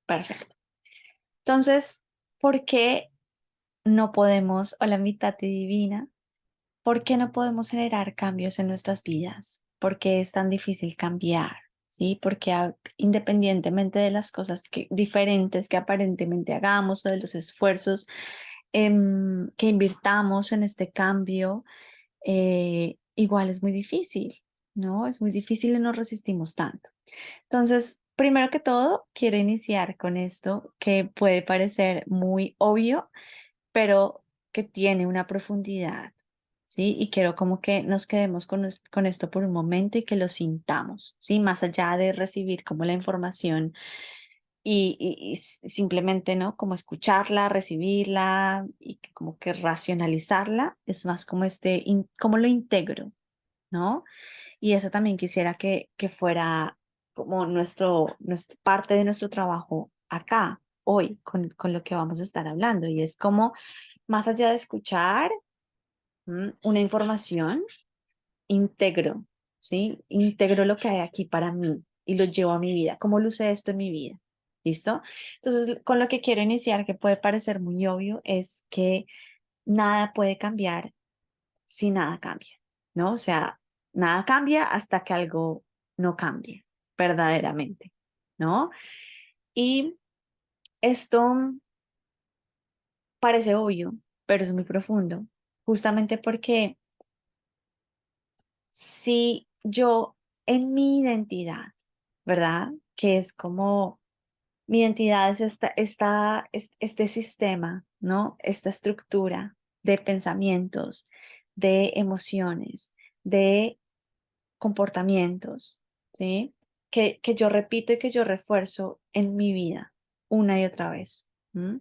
Perfecto. Entonces, ¿por qué no podemos, hola mi Tati divina, por qué no podemos generar cambios en nuestras vidas? ¿Por qué es tan difícil cambiar? ¿Sí? Porque independientemente de las cosas diferentes que aparentemente hagamos o de los esfuerzos que invirtamos en este cambio, igual es muy difícil, ¿no? Es muy difícil y nos resistimos tanto. Entonces, primero que todo, quiero iniciar con esto que puede parecer muy obvio, pero que tiene una profundidad, ¿sí? Y quiero como que nos quedemos con esto por un momento y que lo sintamos, ¿sí? Más allá de recibir como la información y simplemente, ¿no? Como escucharla, recibirla y como que racionalizarla, es más como cómo lo integro, ¿no? Y eso también quisiera que fuera como parte de nuestro trabajo acá, hoy, con lo que vamos a estar hablando. Y es como, más allá de escuchar una información, integro, ¿sí? Integro lo que hay aquí para mí y lo llevo a mi vida. ¿Cómo luce esto en mi vida? ¿Listo? Entonces, con lo que quiero iniciar, que puede parecer muy obvio, es que nada puede cambiar si nada cambia, ¿no? O sea, nada cambia hasta que algo no cambie verdaderamente, ¿no? Y esto parece obvio, pero es muy profundo, justamente porque si yo en mi identidad, ¿verdad? Que es como mi identidad es este sistema, ¿no? Esta estructura de pensamientos, de emociones, de comportamientos, ¿sí? Que yo repito y que yo refuerzo en mi vida una y otra vez. ¿M?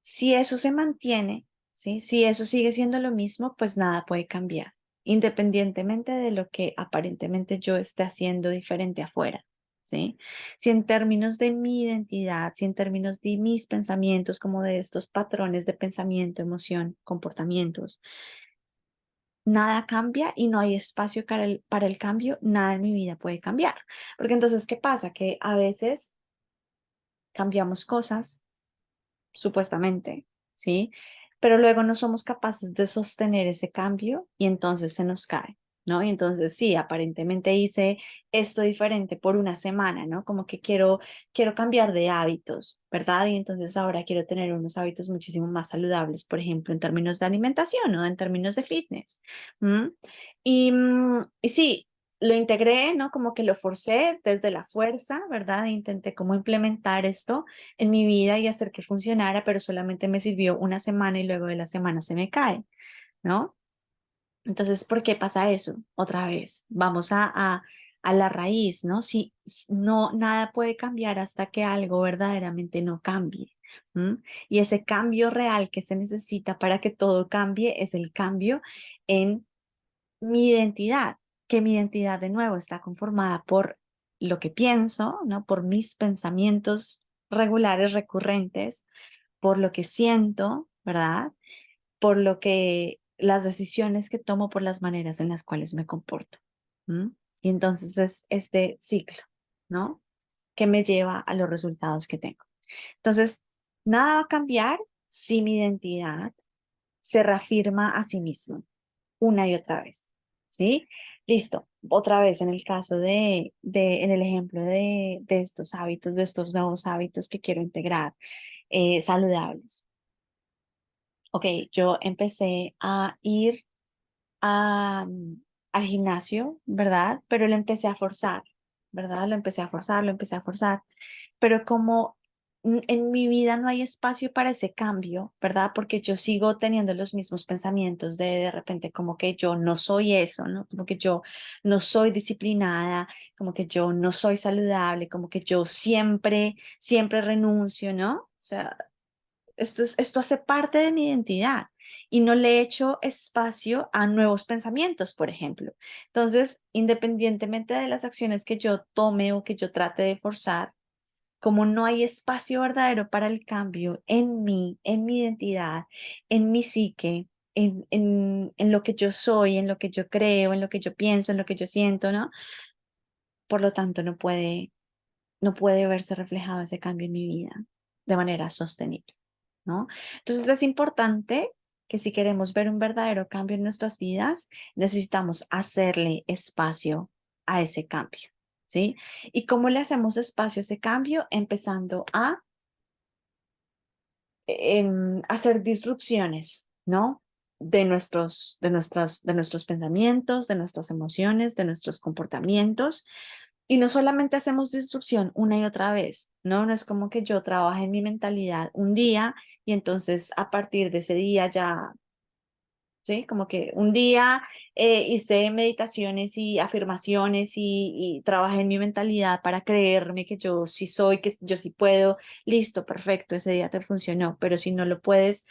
Si eso se mantiene, ¿sí? Si eso sigue siendo lo mismo, pues nada puede cambiar, independientemente de lo que aparentemente yo esté haciendo diferente afuera, ¿sí? Si en términos de mi identidad, si en términos de mis pensamientos, como de estos patrones de pensamiento, emoción, comportamientos, nada cambia y no hay espacio para el cambio, nada en mi vida puede cambiar. Porque entonces, ¿qué pasa? Que a veces cambiamos cosas, supuestamente, ¿sí? Pero luego no somos capaces de sostener ese cambio y entonces se nos cae, ¿no? Y entonces sí, aparentemente hice esto diferente por una semana, ¿no? Como que quiero cambiar de hábitos, ¿verdad? Y entonces ahora quiero tener unos hábitos muchísimo más saludables, por ejemplo, en términos de alimentación o en términos de fitness. ¿M? Y sí, lo integré, ¿no? Como que lo forcé desde la fuerza, ¿verdad? Intenté como implementar esto en mi vida y hacer que funcionara, pero solamente me sirvió una semana y luego de la semana se me cae, ¿no? Entonces, ¿por qué pasa eso? Otra vez, vamos a la raíz, ¿no? Si no, nada puede cambiar hasta que algo verdaderamente no cambie. ¿M? Y ese cambio real que se necesita para que todo cambie es el cambio en mi identidad, que mi identidad de nuevo está conformada por lo que pienso, ¿no? Por mis pensamientos regulares, recurrentes, por lo que siento, ¿verdad? Por lo que las decisiones que tomo, por las maneras en las cuales me comporto. ¿M? Y entonces es este ciclo, ¿no? Que me lleva a los resultados que tengo. Entonces, nada va a cambiar si mi identidad se reafirma a sí misma una y otra vez, ¿sí? Listo. Otra vez en el caso en el ejemplo de estos hábitos, de estos nuevos hábitos que quiero integrar, saludables. Ok, yo empecé a ir al gimnasio, ¿verdad? Pero lo empecé a forzar, ¿verdad? Lo empecé a forzar, lo empecé a forzar. Pero como en mi vida no hay espacio para ese cambio, ¿verdad? Porque yo sigo teniendo los mismos pensamientos de repente como que yo no soy eso, ¿no? Como que yo no soy disciplinada, como que yo no soy saludable, como que yo siempre renuncio, ¿no? O sea, esto hace parte de mi identidad y no le echo espacio a nuevos pensamientos, por ejemplo. Entonces, independientemente de las acciones que yo tome o que yo trate de forzar, como no hay espacio verdadero para el cambio en mí, en mi identidad, en mi psique, en lo que yo soy, en lo que yo creo, en lo que yo pienso, en lo que yo siento, ¿no? Por lo tanto, no puede no puede verse reflejado ese cambio en mi vida de manera sostenible, ¿no? Entonces es importante que si queremos ver un verdadero cambio en nuestras vidas, necesitamos hacerle espacio a ese cambio, ¿sí? ¿Y cómo le hacemos espacio a ese cambio? Empezando a hacer disrupciones, ¿no? De nuestros pensamientos, de nuestras emociones, de nuestros comportamientos. Y no solamente hacemos disrupción una y otra vez, ¿no? No es como que yo trabaje en mi mentalidad un día y entonces a partir de ese día ya, ¿sí? Como que un día hice meditaciones y afirmaciones y trabajé en mi mentalidad para creerme que yo sí soy, que yo sí puedo, listo, perfecto, ese día te funcionó, pero si no lo puedes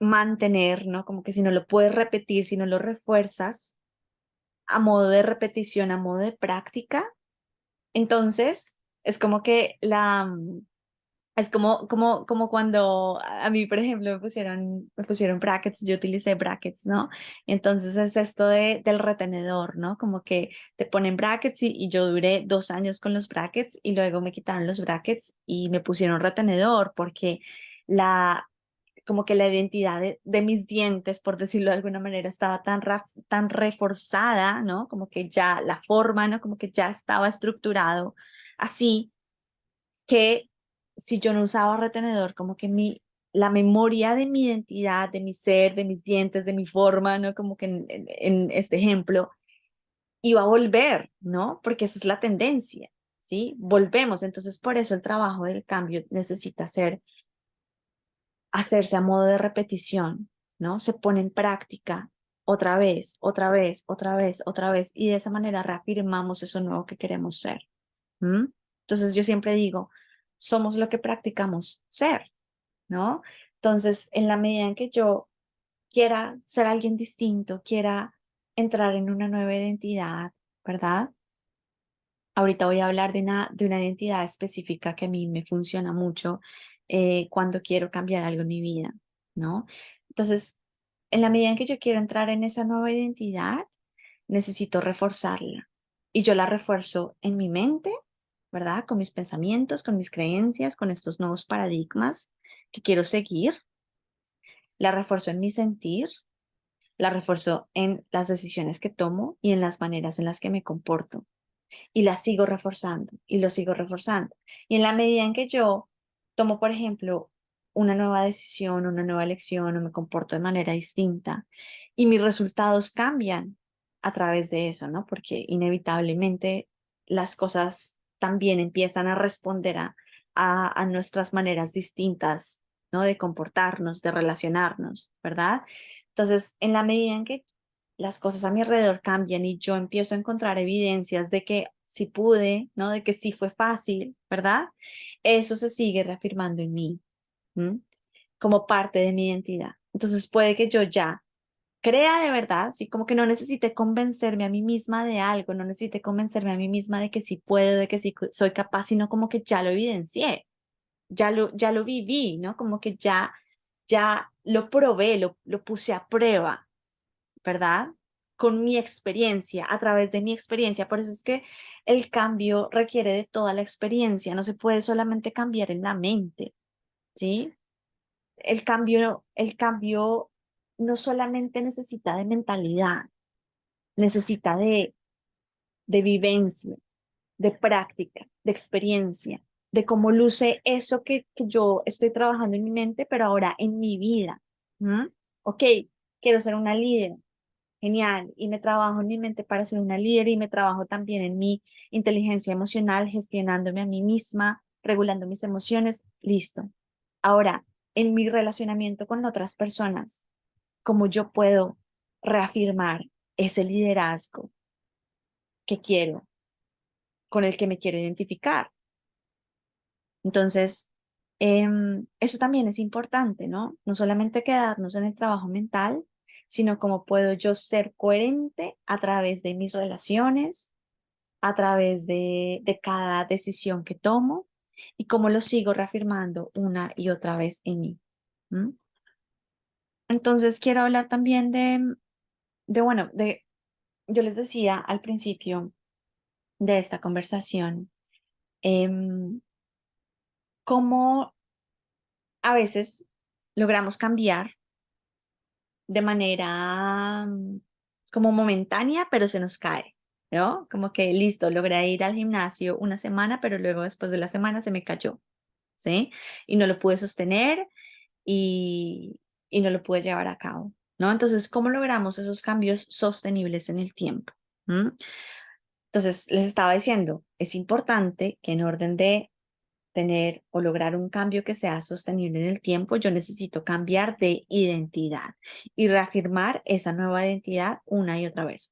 mantener, ¿no? Como que si no lo puedes repetir, si no lo refuerzas a modo de repetición, a modo de práctica, entonces es como que es como cuando a mí, por ejemplo, me pusieron brackets, yo utilicé brackets, ¿no? Entonces es esto del retenedor, ¿no? Como que te ponen brackets y yo duré 2 años con los brackets y luego me quitaron los brackets y me pusieron retenedor porque la, como que la identidad de mis dientes, por decirlo de alguna manera, estaba tan reforzada, ¿no? Como que ya la forma, ¿no? Como que ya estaba estructurado así que si yo no usaba retenedor, como que la memoria de mi identidad, de mi ser, de mis dientes, de mi forma, ¿no? Como que en este ejemplo, iba a volver, ¿no? Porque esa es la tendencia, ¿sí? Volvemos. Entonces, por eso el trabajo del cambio necesita hacerse a modo de repetición, ¿no? Se pone en práctica otra vez, otra vez, otra vez, otra vez, y de esa manera reafirmamos eso nuevo que queremos ser. ¿Mm? Entonces yo siempre digo, somos lo que practicamos ser, ¿no? Entonces, en la medida en que yo quiera ser alguien distinto, quiera entrar en una nueva identidad, ¿verdad? Ahorita voy a hablar de una identidad específica que a mí me funciona mucho cuando quiero cambiar algo en mi vida, ¿no? Entonces, en la medida en que yo quiero entrar en esa nueva identidad, necesito reforzarla. Y yo la refuerzo en mi mente, ¿verdad? Con mis pensamientos, con mis creencias, con estos nuevos paradigmas que quiero seguir. La refuerzo en mi sentir, la refuerzo en las decisiones que tomo y en las maneras en las que me comporto y la sigo reforzando y lo sigo reforzando. Y en la medida en que yo tomo, por ejemplo, una nueva decisión, una nueva elección o me comporto de manera distinta y mis resultados cambian a través de eso, ¿no? Porque inevitablemente las cosas también empiezan a responder a nuestras maneras distintas, ¿no? De comportarnos, de relacionarnos, ¿verdad? Entonces, en la medida en que las cosas a mi alrededor cambian y yo empiezo a encontrar evidencias de que sí pude, ¿no? De que sí fue fácil, ¿verdad? Eso se sigue reafirmando en mí, ¿m? Como parte de mi identidad. Entonces puede que yo ya crea de verdad, sí, como que no necesite convencerme a mí misma de algo, no necesite convencerme a mí misma de que sí puedo, de que sí soy capaz, sino como que ya lo evidencié, ya lo viví, ¿no? Como que ya lo probé, lo puse a prueba, ¿verdad? Con mi experiencia, a través de mi experiencia. Por eso es que el cambio requiere de toda la experiencia, no se puede solamente cambiar en la mente, ¿sí? El cambio no solamente necesita de mentalidad, necesita de vivencia, de práctica, de experiencia, de cómo luce eso que yo estoy trabajando en mi mente, pero ahora en mi vida. ¿Mm? Ok, quiero ser una líder. Genial. Y me trabajo en mi mente para ser una líder y me trabajo también en mi inteligencia emocional, gestionándome a mí misma, regulando mis emociones. Listo. Ahora, en mi relacionamiento con otras personas, ¿cómo yo puedo reafirmar ese liderazgo que quiero, con el que me quiero identificar? Entonces, eso también es importante, ¿no? No solamente quedarnos en el trabajo mental, sino cómo puedo yo ser coherente a través de mis relaciones, a través de cada decisión que tomo y cómo lo sigo reafirmando una y otra vez en mí. ¿M? Entonces, quiero hablar también bueno, yo les decía al principio de esta conversación Em, cómo a veces logramos cambiar de manera como momentánea, pero se nos cae, ¿no? Como que listo, logré ir al gimnasio una semana, pero luego después de la semana se me cayó, ¿sí? Y no lo pude sostener y, y no lo pude llevar a cabo, ¿no? Entonces, ¿cómo logramos esos cambios sostenibles en el tiempo? ¿Mm? Entonces, les estaba diciendo, es importante que en orden de tener o lograr un cambio que sea sostenible en el tiempo, yo necesito cambiar de identidad y reafirmar esa nueva identidad una y otra vez,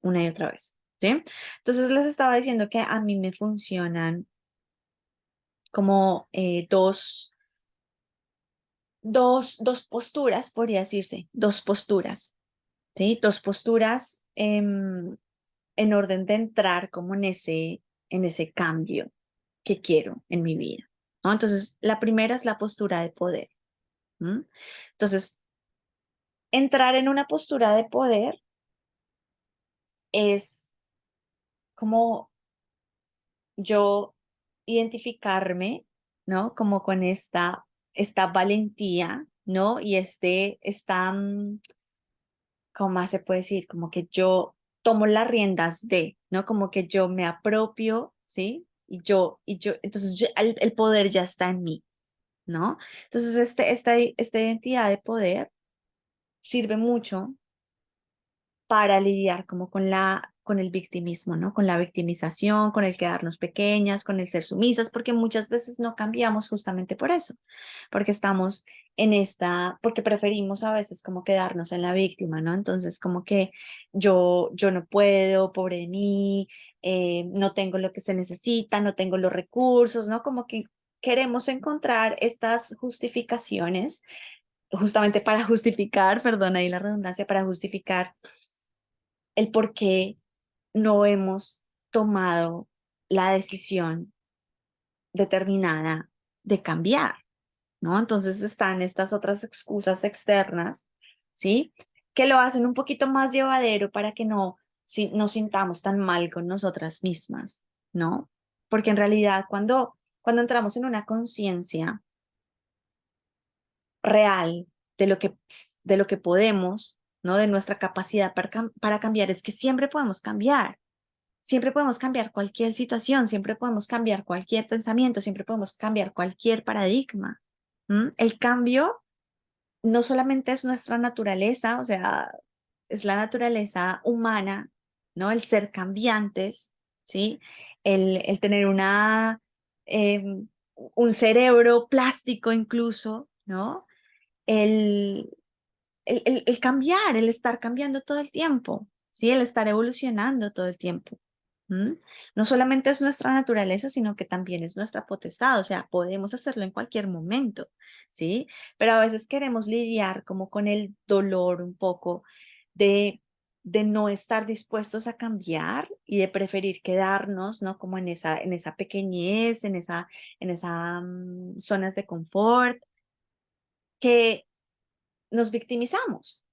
¿sí? Entonces les estaba diciendo que a mí me funcionan como dos posturas, podría decirse, dos posturas, ¿sí? Dos posturas en orden de entrar como en ese cambio que quiero en mi vida, ¿no? Entonces, la primera es la postura de poder. ¿M? Entonces, entrar en una postura de poder es como yo identificarme, ¿no? Como con esta valentía, ¿no? Y ¿cómo más se puede decir? Como que yo tomo las riendas de, ¿no? Como que yo me apropio, ¿sí? Entonces el poder ya está en mí, ¿no? Entonces, esta identidad de poder sirve mucho para lidiar como con el victimismo, ¿no? Con la victimización, con el quedarnos pequeñas, con el ser sumisas, porque muchas veces no cambiamos justamente por eso, porque estamos porque preferimos a veces como quedarnos en la víctima, ¿no? Entonces como que yo no puedo, pobre de mí, no tengo lo que se necesita, no tengo los recursos, ¿no? Como que queremos encontrar estas justificaciones justamente para justificar, perdón ahí la redundancia, para justificar el por qué no hemos tomado la decisión determinada de cambiar, ¿no? Entonces están estas otras excusas externas, ¿sí? Que lo hacen un poquito más llevadero para que no nos sintamos tan mal con nosotras mismas, ¿no? Porque en realidad cuando entramos en una conciencia real de lo que podemos, ¿no? De nuestra capacidad para cambiar, es que siempre podemos cambiar. Siempre podemos cambiar cualquier situación, siempre podemos cambiar cualquier pensamiento, siempre podemos cambiar cualquier paradigma. ¿M? El cambio no solamente es nuestra naturaleza, o sea, es la naturaleza humana, ¿no? El ser cambiantes, ¿sí? El tener em, un cerebro plástico incluso, ¿no? El, el cambiar, el estar cambiando todo el tiempo, ¿sí? El estar evolucionando todo el tiempo. ¿M? No solamente es nuestra naturaleza, sino que también es nuestra potestad, o sea, podemos hacerlo en cualquier momento, ¿sí? Pero a veces queremos lidiar como con el dolor un poco de, de no estar dispuestos a cambiar y de preferir quedarnos, ¿no? Como en esa pequeñez, en esa zonas de confort, que nos victimizamos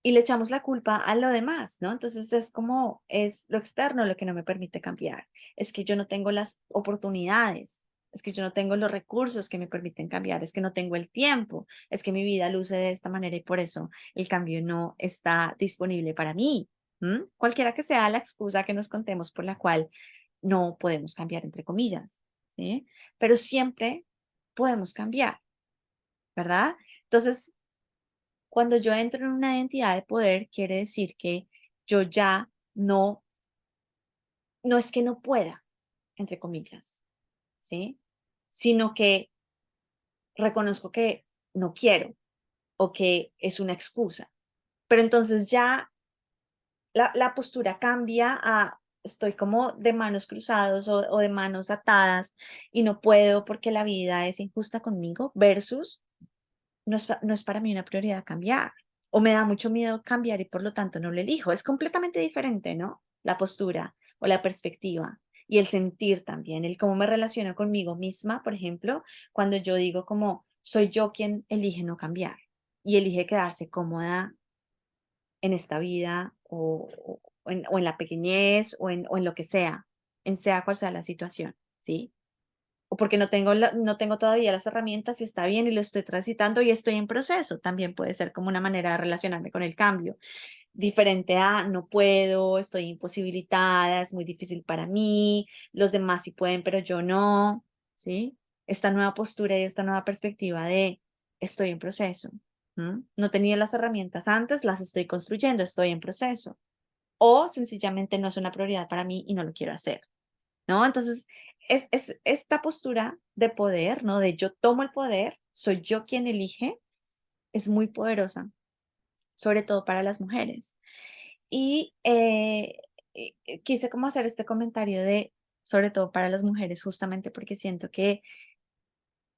y le echamos la culpa a lo demás, ¿no? Entonces es como, es lo externo lo que no me permite cambiar, es que yo no tengo las oportunidades, es que yo no tengo los recursos que me permiten cambiar, es que no tengo el tiempo, es que mi vida luce de esta manera y por eso el cambio no está disponible para mí. ¿M? Cualquiera que sea la excusa que nos contemos por la cual no podemos cambiar, entre comillas, ¿sí? Pero siempre podemos cambiar, ¿verdad? Entonces, cuando yo entro en una identidad de poder, quiere decir que yo ya no es que no pueda, entre comillas, ¿sí? Sino que reconozco que no quiero o que es una excusa. Pero entonces ya la postura cambia a estoy como de manos cruzados o de manos atadas y no puedo porque la vida es injusta conmigo versus no es para mí una prioridad cambiar, o me da mucho miedo cambiar y por lo tanto no lo elijo. Es completamente diferente, ¿no? La postura o la perspectiva y el sentir también, el cómo me relaciono conmigo misma, por ejemplo, cuando yo digo como soy yo quien elige no cambiar y elige quedarse cómoda en esta vida o en la pequeñez o en lo que sea, en sea cual sea la situación, ¿sí? porque no tengo todavía las herramientas y está bien y lo estoy transitando y estoy en proceso. También puede ser como una manera de relacionarme con el cambio. Diferente a no puedo, estoy imposibilitada, es muy difícil para mí, los demás sí pueden, pero yo no, ¿sí? Esta nueva postura y esta nueva perspectiva de estoy en proceso. No tenía las herramientas antes, las estoy construyendo, estoy en proceso. O sencillamente no es una prioridad para mí y no lo quiero hacer, ¿no? Entonces, es esta postura de poder, ¿no? De yo tomo el poder, soy yo quien elige, es muy poderosa, sobre todo para las mujeres. Y quise como hacer este comentario de, sobre todo para las mujeres, justamente porque siento que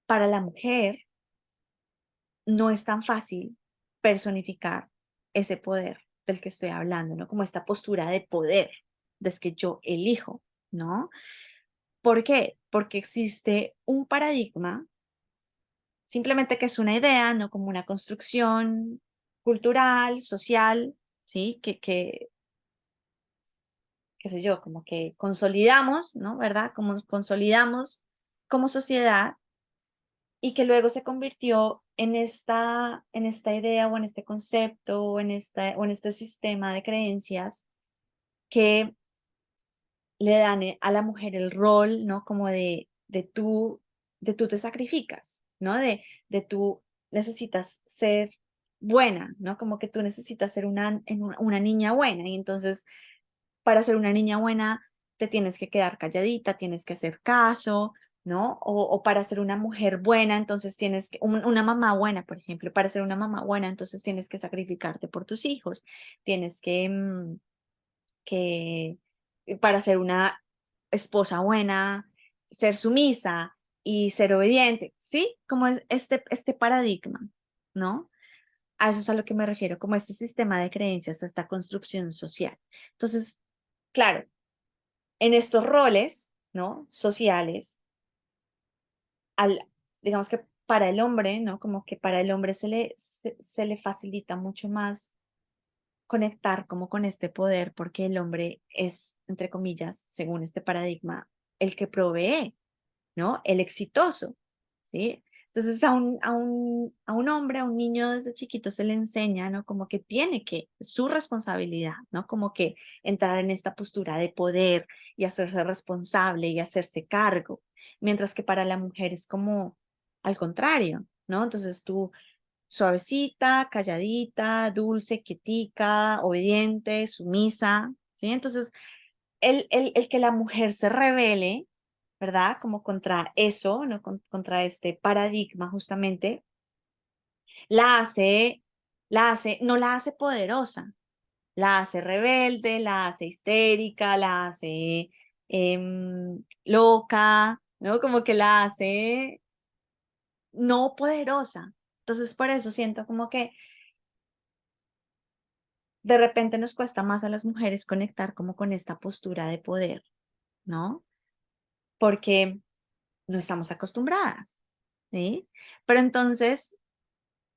para la mujer no es tan fácil personificar ese poder del que estoy hablando, ¿no? Como esta postura de poder, de que yo elijo, ¿no? ¿Por qué? Porque existe un paradigma, simplemente que es una idea, no como una construcción cultural, social, ¿sí? Qué sé yo, como que consolidamos, ¿no? ¿Verdad? Como consolidamos como sociedad y que luego se convirtió en esta idea o en este concepto o en este sistema de creencias que le dan a la mujer el rol, ¿no? Como de tú te sacrificas, ¿no? De tú necesitas ser buena, ¿no? Como que tú necesitas ser una niña buena y entonces para ser una niña buena te tienes que quedar calladita, tienes que hacer caso, ¿no? O para ser una mujer buena, entonces tienes que, una mamá buena, por ejemplo, para ser una mamá buena, entonces tienes que sacrificarte por tus hijos, tienes que para ser una esposa buena, ser sumisa y ser obediente, ¿sí? Como es este paradigma, ¿no? A eso es a lo que me refiero, como este sistema de creencias, esta construcción social. Entonces, claro, en estos roles, ¿no? Sociales, al, digamos que para el hombre, ¿no? Como que para el hombre se le facilita mucho más conectar como con este poder, porque el hombre es, entre comillas, según este paradigma, el que provee, ¿no? El exitoso, ¿sí? Entonces a un hombre, a un niño desde chiquito se le enseña, ¿no? Como que tiene que, su responsabilidad, ¿no? Como que entrar en esta postura de poder y hacerse responsable y hacerse cargo, mientras que para la mujer es como al contrario, ¿no? Entonces tú suavecita, calladita, dulce, quietica, obediente, sumisa, ¿sí? Entonces el que la mujer se revele, ¿verdad? Como contra eso, ¿no? Contra este paradigma justamente, la hace, no la hace poderosa, la hace rebelde, la hace histérica, la hace loca, ¿no? Como que la hace no poderosa. Entonces, por eso siento como que de repente nos cuesta más a las mujeres conectar como con esta postura de poder, ¿no? Porque no estamos acostumbradas, ¿sí? Pero entonces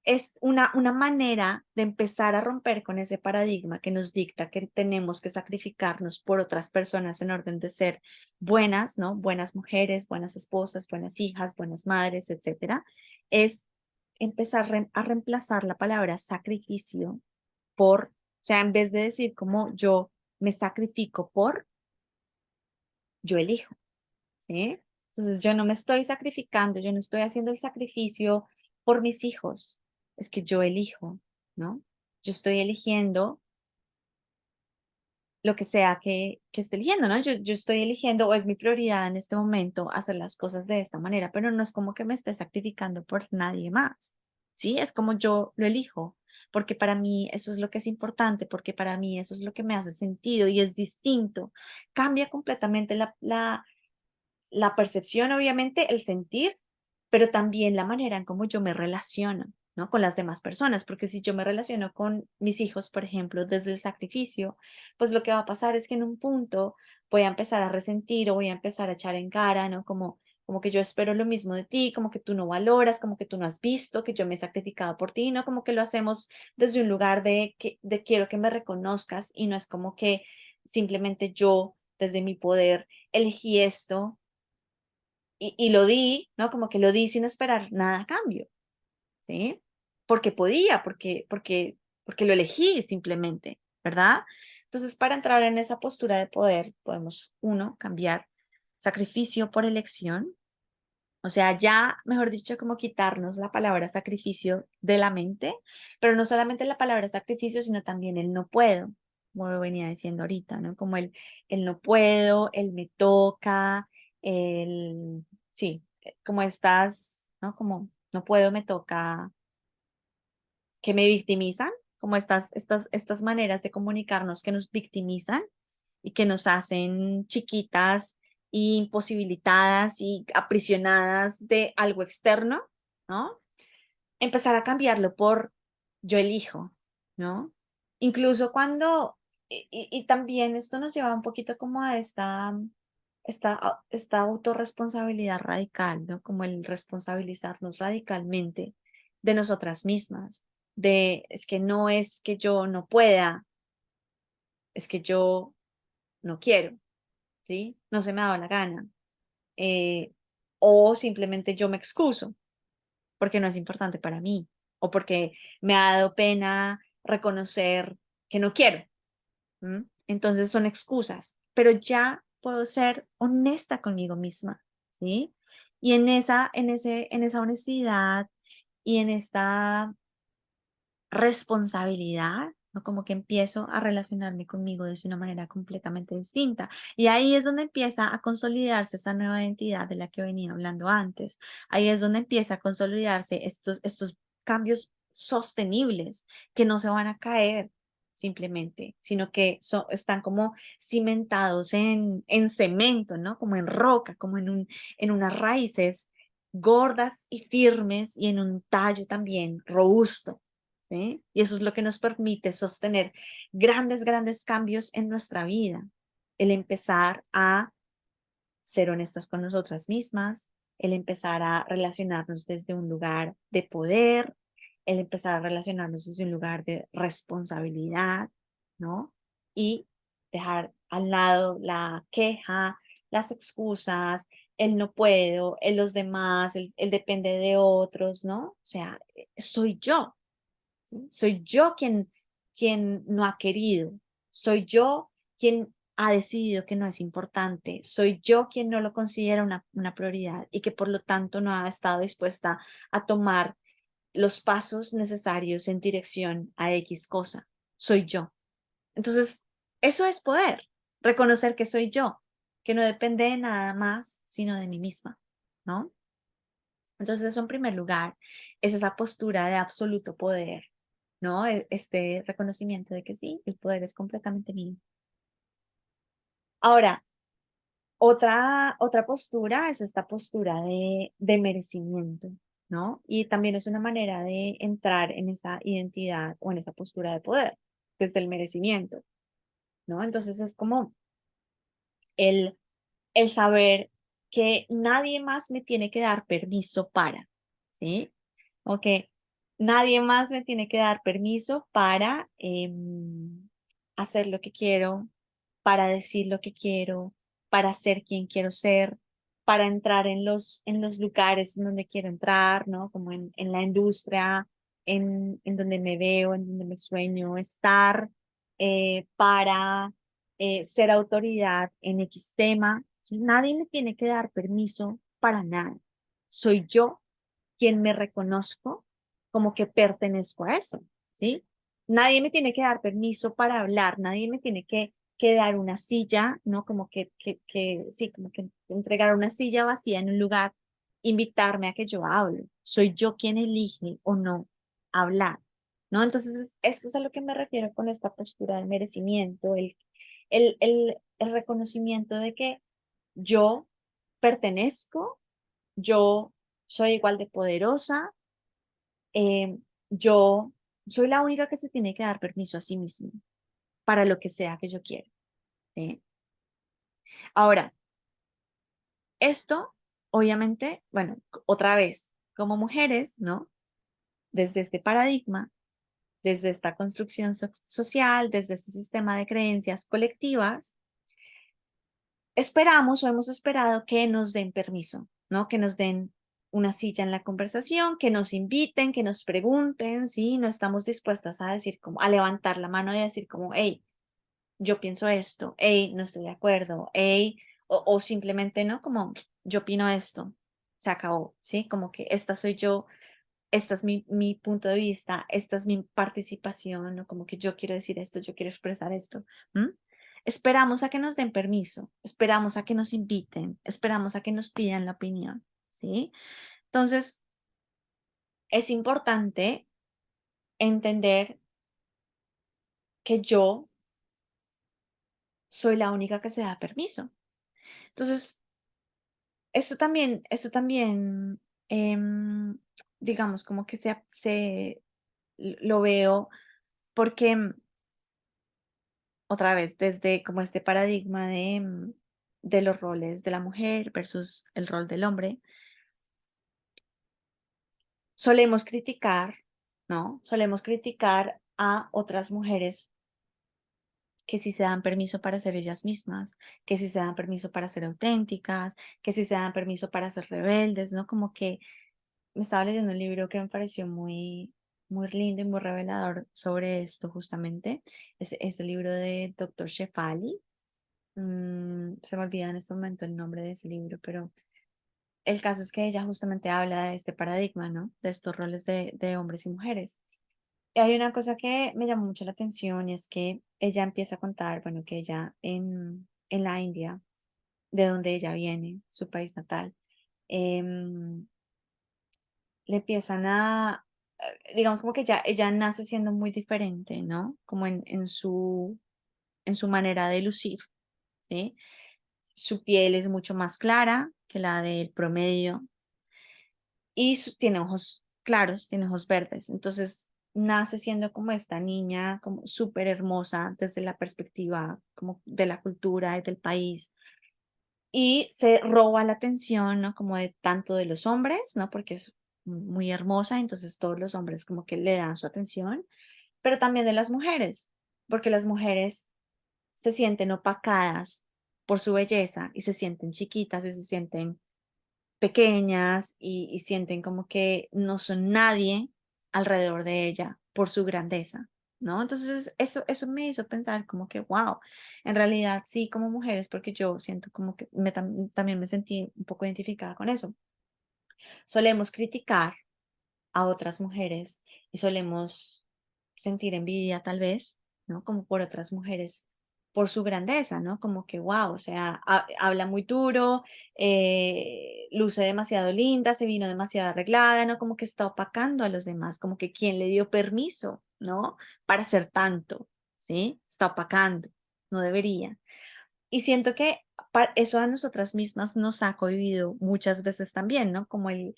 es una manera de empezar a romper con ese paradigma que nos dicta que tenemos que sacrificarnos por otras personas en orden de ser buenas, ¿no? Buenas mujeres, buenas esposas, buenas hijas, buenas madres, etcétera. Es empezar a reemplazar la palabra sacrificio por, o sea, en vez de decir como yo me sacrifico por, yo elijo. ¿Sí? Entonces, yo no me estoy sacrificando, yo no estoy haciendo el sacrificio por mis hijos, es que yo elijo, ¿no? Yo estoy eligiendo lo que sea que esté eligiendo, ¿no? Yo estoy eligiendo, o es mi prioridad en este momento, hacer las cosas de esta manera, pero no es como que me esté sacrificando por nadie más, ¿sí? Es como yo lo elijo, porque para mí eso es lo que es importante, porque para mí eso es lo que me hace sentido y es distinto. Cambia completamente la percepción, obviamente, el sentir, pero también la manera en cómo yo me relaciono, ¿no? Con las demás personas, porque si yo me relaciono con mis hijos, por ejemplo, desde el sacrificio, pues lo que va a pasar es que en un punto voy a empezar a resentir o voy a empezar a echar en cara, ¿no? Como que yo espero lo mismo de ti, como que tú no valoras, como que tú no has visto que yo me he sacrificado por ti, ¿no? Como que lo hacemos desde un lugar de quiero que me reconozcas y no es como que simplemente yo, desde mi poder, elegí esto y lo di, ¿no? Como que lo di sin esperar nada a cambio, ¿sí? Porque podía, porque lo elegí simplemente, ¿verdad? Entonces, para entrar en esa postura de poder, podemos, uno, cambiar sacrificio por elección, o sea, ya, mejor dicho, como quitarnos la palabra sacrificio de la mente, pero no solamente la palabra sacrificio, sino también el no puedo, como lo venía diciendo ahorita, ¿no? Como el no puedo, el me toca, el, sí, como estás, ¿no? Como no puedo, me toca, que me victimizan, como estas maneras de comunicarnos que nos victimizan y que nos hacen chiquitas y imposibilitadas y aprisionadas de algo externo, ¿no? Empezar a cambiarlo por yo elijo, ¿no? Incluso cuando, y también esto nos lleva un poquito como a esta autorresponsabilidad radical, ¿no? Como el responsabilizarnos radicalmente de nosotras mismas, de es que no es que yo no pueda, es que yo no quiero, ¿sí? No se me ha dado la gana. eh, o simplemente yo me excuso porque no es importante para mí o porque me ha dado pena reconocer que no quiero. ¿M? Entonces son excusas, pero ya puedo ser honesta conmigo misma, ¿sí? Y en esa honestidad y en esta responsabilidad, ¿no? Como que empiezo a relacionarme conmigo de una manera completamente distinta. Y ahí es donde empieza a consolidarse esta nueva identidad de la que venía hablando antes. Ahí es donde empieza a consolidarse estos cambios sostenibles que no se van a caer simplemente, sino que están como cimentados en cemento, ¿no? Como en roca, como en unas raíces gordas y firmes y en un tallo también robusto. ¿Sí? Y eso es lo que nos permite sostener grandes cambios en nuestra vida. El empezar a ser honestas con nosotras mismas, el empezar a relacionarnos desde un lugar de poder, el empezar a relacionarnos desde un lugar de responsabilidad, ¿no? Y dejar al lado la queja, las excusas, el no puedo, el los demás, el depende de otros, ¿no? O sea, soy yo. ¿Sí? Soy yo quien no ha querido, soy yo quien ha decidido que no es importante, soy yo quien no lo considera una prioridad y que por lo tanto no ha estado dispuesta a tomar los pasos necesarios en dirección a X cosa. Soy yo. Entonces, eso es poder, reconocer que soy yo, que no depende de nada más, sino de mí misma, ¿no? Entonces, eso en primer lugar es esa postura de absoluto poder, ¿no? Este reconocimiento de que sí, el poder es completamente mío. Ahora, otra postura es esta postura de merecimiento, ¿no? Y también es una manera de entrar en esa identidad o en esa postura de poder, desde el merecimiento, ¿no? Entonces es como el, el saber que nadie más me tiene que dar permiso para, ¿sí? O que nadie más me tiene que dar permiso para hacer lo que quiero, para decir lo que quiero, para ser quien quiero ser, para entrar en los lugares en donde quiero entrar, ¿no? Como en la industria, en donde me veo, en donde me sueño estar, para ser autoridad en X tema. ¿Sí? Nadie me tiene que dar permiso para nada. Soy yo quien me reconozco como que pertenezco a eso, ¿sí? Nadie me tiene que dar permiso para hablar, nadie me tiene que dar una silla, ¿no? Como sí, como que entregar una silla vacía en un lugar, invitarme a que yo hable. Soy yo quien elige o no hablar, ¿no? Entonces, eso es a lo que me refiero con esta postura de merecimiento, el reconocimiento de que yo pertenezco, yo soy igual de poderosa, yo soy la única que se tiene que dar permiso a sí misma para lo que sea que yo quiera. ¿Sí? Ahora, esto, obviamente, bueno, otra vez, como mujeres, ¿no? Desde este paradigma, desde esta construcción social, desde este sistema de creencias colectivas, esperamos o hemos esperado que nos den permiso, ¿no? Que nos den una silla en la conversación, que nos inviten, que nos pregunten, ¿sí? No estamos dispuestas a decir como, a levantar la mano y decir como, hey, yo pienso esto, hey, no estoy de acuerdo, hey, o simplemente, ¿no? Como, yo opino esto, se acabó, ¿sí? Como que esta soy yo, este es mi punto de vista, esta es mi participación, ¿no? Como que yo quiero decir esto, yo quiero expresar esto. ¿M? Esperamos a que nos den permiso, esperamos a que nos inviten, esperamos a que nos pidan la opinión, ¿sí? Entonces, es importante entender que yo soy la única que se da permiso. Entonces, eso también, em, digamos, como que lo veo porque otra vez, desde como este paradigma de los roles de la mujer versus el rol del hombre, solemos criticar, ¿no? Solemos criticar a otras mujeres que si se dan permiso para ser ellas mismas, que si se dan permiso para ser auténticas, que si se dan permiso para ser rebeldes, ¿no? Como que me estaba leyendo un libro que me pareció muy lindo y muy revelador sobre esto justamente. Es el libro de Dr. Shefali. Se me olvida en este momento el nombre de ese libro, pero el caso es que ella justamente habla de este paradigma, ¿no? De estos roles de hombres y mujeres. Y hay una cosa que me llamó mucho la atención y es que ella empieza a contar, bueno, que ella en la India, de donde ella viene, su país natal, em, le empiezan digamos como que ella nace siendo muy diferente, ¿no? Como en su manera de lucir, ¿sí? Su piel es mucho más clara que la del promedio y tiene ojos claros, tiene ojos verdes. Entonces nace siendo como esta niña, como súper hermosa desde la perspectiva como de la cultura y del país. Y se roba la atención, ¿no? Como de tanto de los hombres, ¿no? Porque es muy hermosa, entonces todos los hombres como que le dan su atención, pero también de las mujeres, porque las mujeres se sienten opacadas por su belleza y se sienten chiquitas y se sienten pequeñas y sienten como que no son nadie alrededor de ella por su grandeza, ¿no? Entonces eso me hizo pensar como que, wow, en realidad sí, como mujeres, porque yo siento como que también me sentí un poco identificada con eso. Solemos criticar a otras mujeres y solemos sentir envidia tal vez, ¿no? Como por otras mujeres, por su grandeza, ¿no? Como que, wow, o sea, habla muy duro, luce demasiado linda, se vino demasiado arreglada, ¿no? Como que está opacando a los demás, como que quién le dio permiso, ¿no? Para hacer tanto, ¿sí? Está opacando, no debería. Y siento que eso a nosotras mismas nos ha cohibido muchas veces también, ¿no? Como el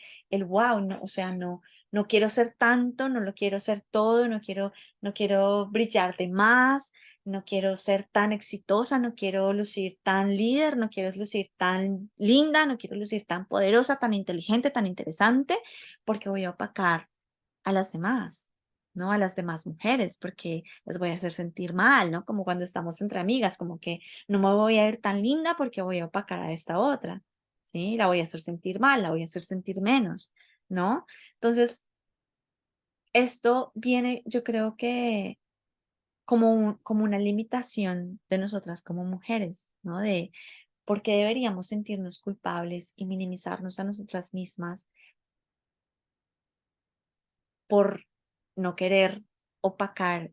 wow, ¿no? O sea, no quiero ser tanto, no lo quiero ser todo, no quiero brillar de más, no quiero ser tan exitosa, no quiero lucir tan líder, no quiero lucir tan linda, no quiero lucir tan poderosa, tan inteligente, tan interesante, porque voy a opacar a las demás, ¿no? A las demás mujeres, porque les voy a hacer sentir mal, ¿no? Como cuando estamos entre amigas, como que no me voy a ir tan linda porque voy a opacar a esta otra, ¿sí? La voy a hacer sentir mal, la voy a hacer sentir menos, ¿no? Entonces, esto viene, yo creo que como una limitación de nosotras como mujeres, ¿no? De por qué deberíamos sentirnos culpables y minimizarnos a nosotras mismas por no querer opacar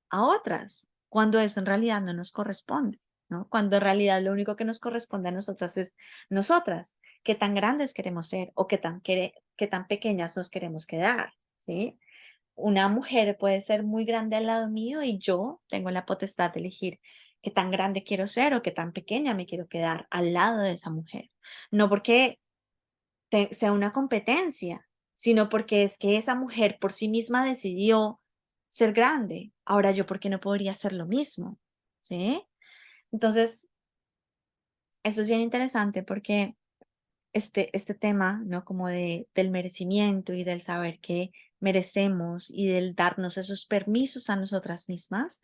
a otras, cuando eso en realidad no nos corresponde, ¿no? Cuando en realidad lo único que nos corresponde a nosotras es nosotras, qué tan grandes queremos ser o qué tan pequeñas nos queremos quedar, ¿sí? Una mujer puede ser muy grande al lado mío y yo tengo la potestad de elegir qué tan grande quiero ser o qué tan pequeña me quiero quedar al lado de esa mujer. No porque sea una competencia, sino porque es que esa mujer por sí misma decidió ser grande. Ahora yo, ¿por qué no podría hacer lo mismo? ¿Sí? Entonces, eso es bien interesante porque este tema, ¿no? Como del merecimiento y del saber que merecemos y del darnos esos permisos a nosotras mismas,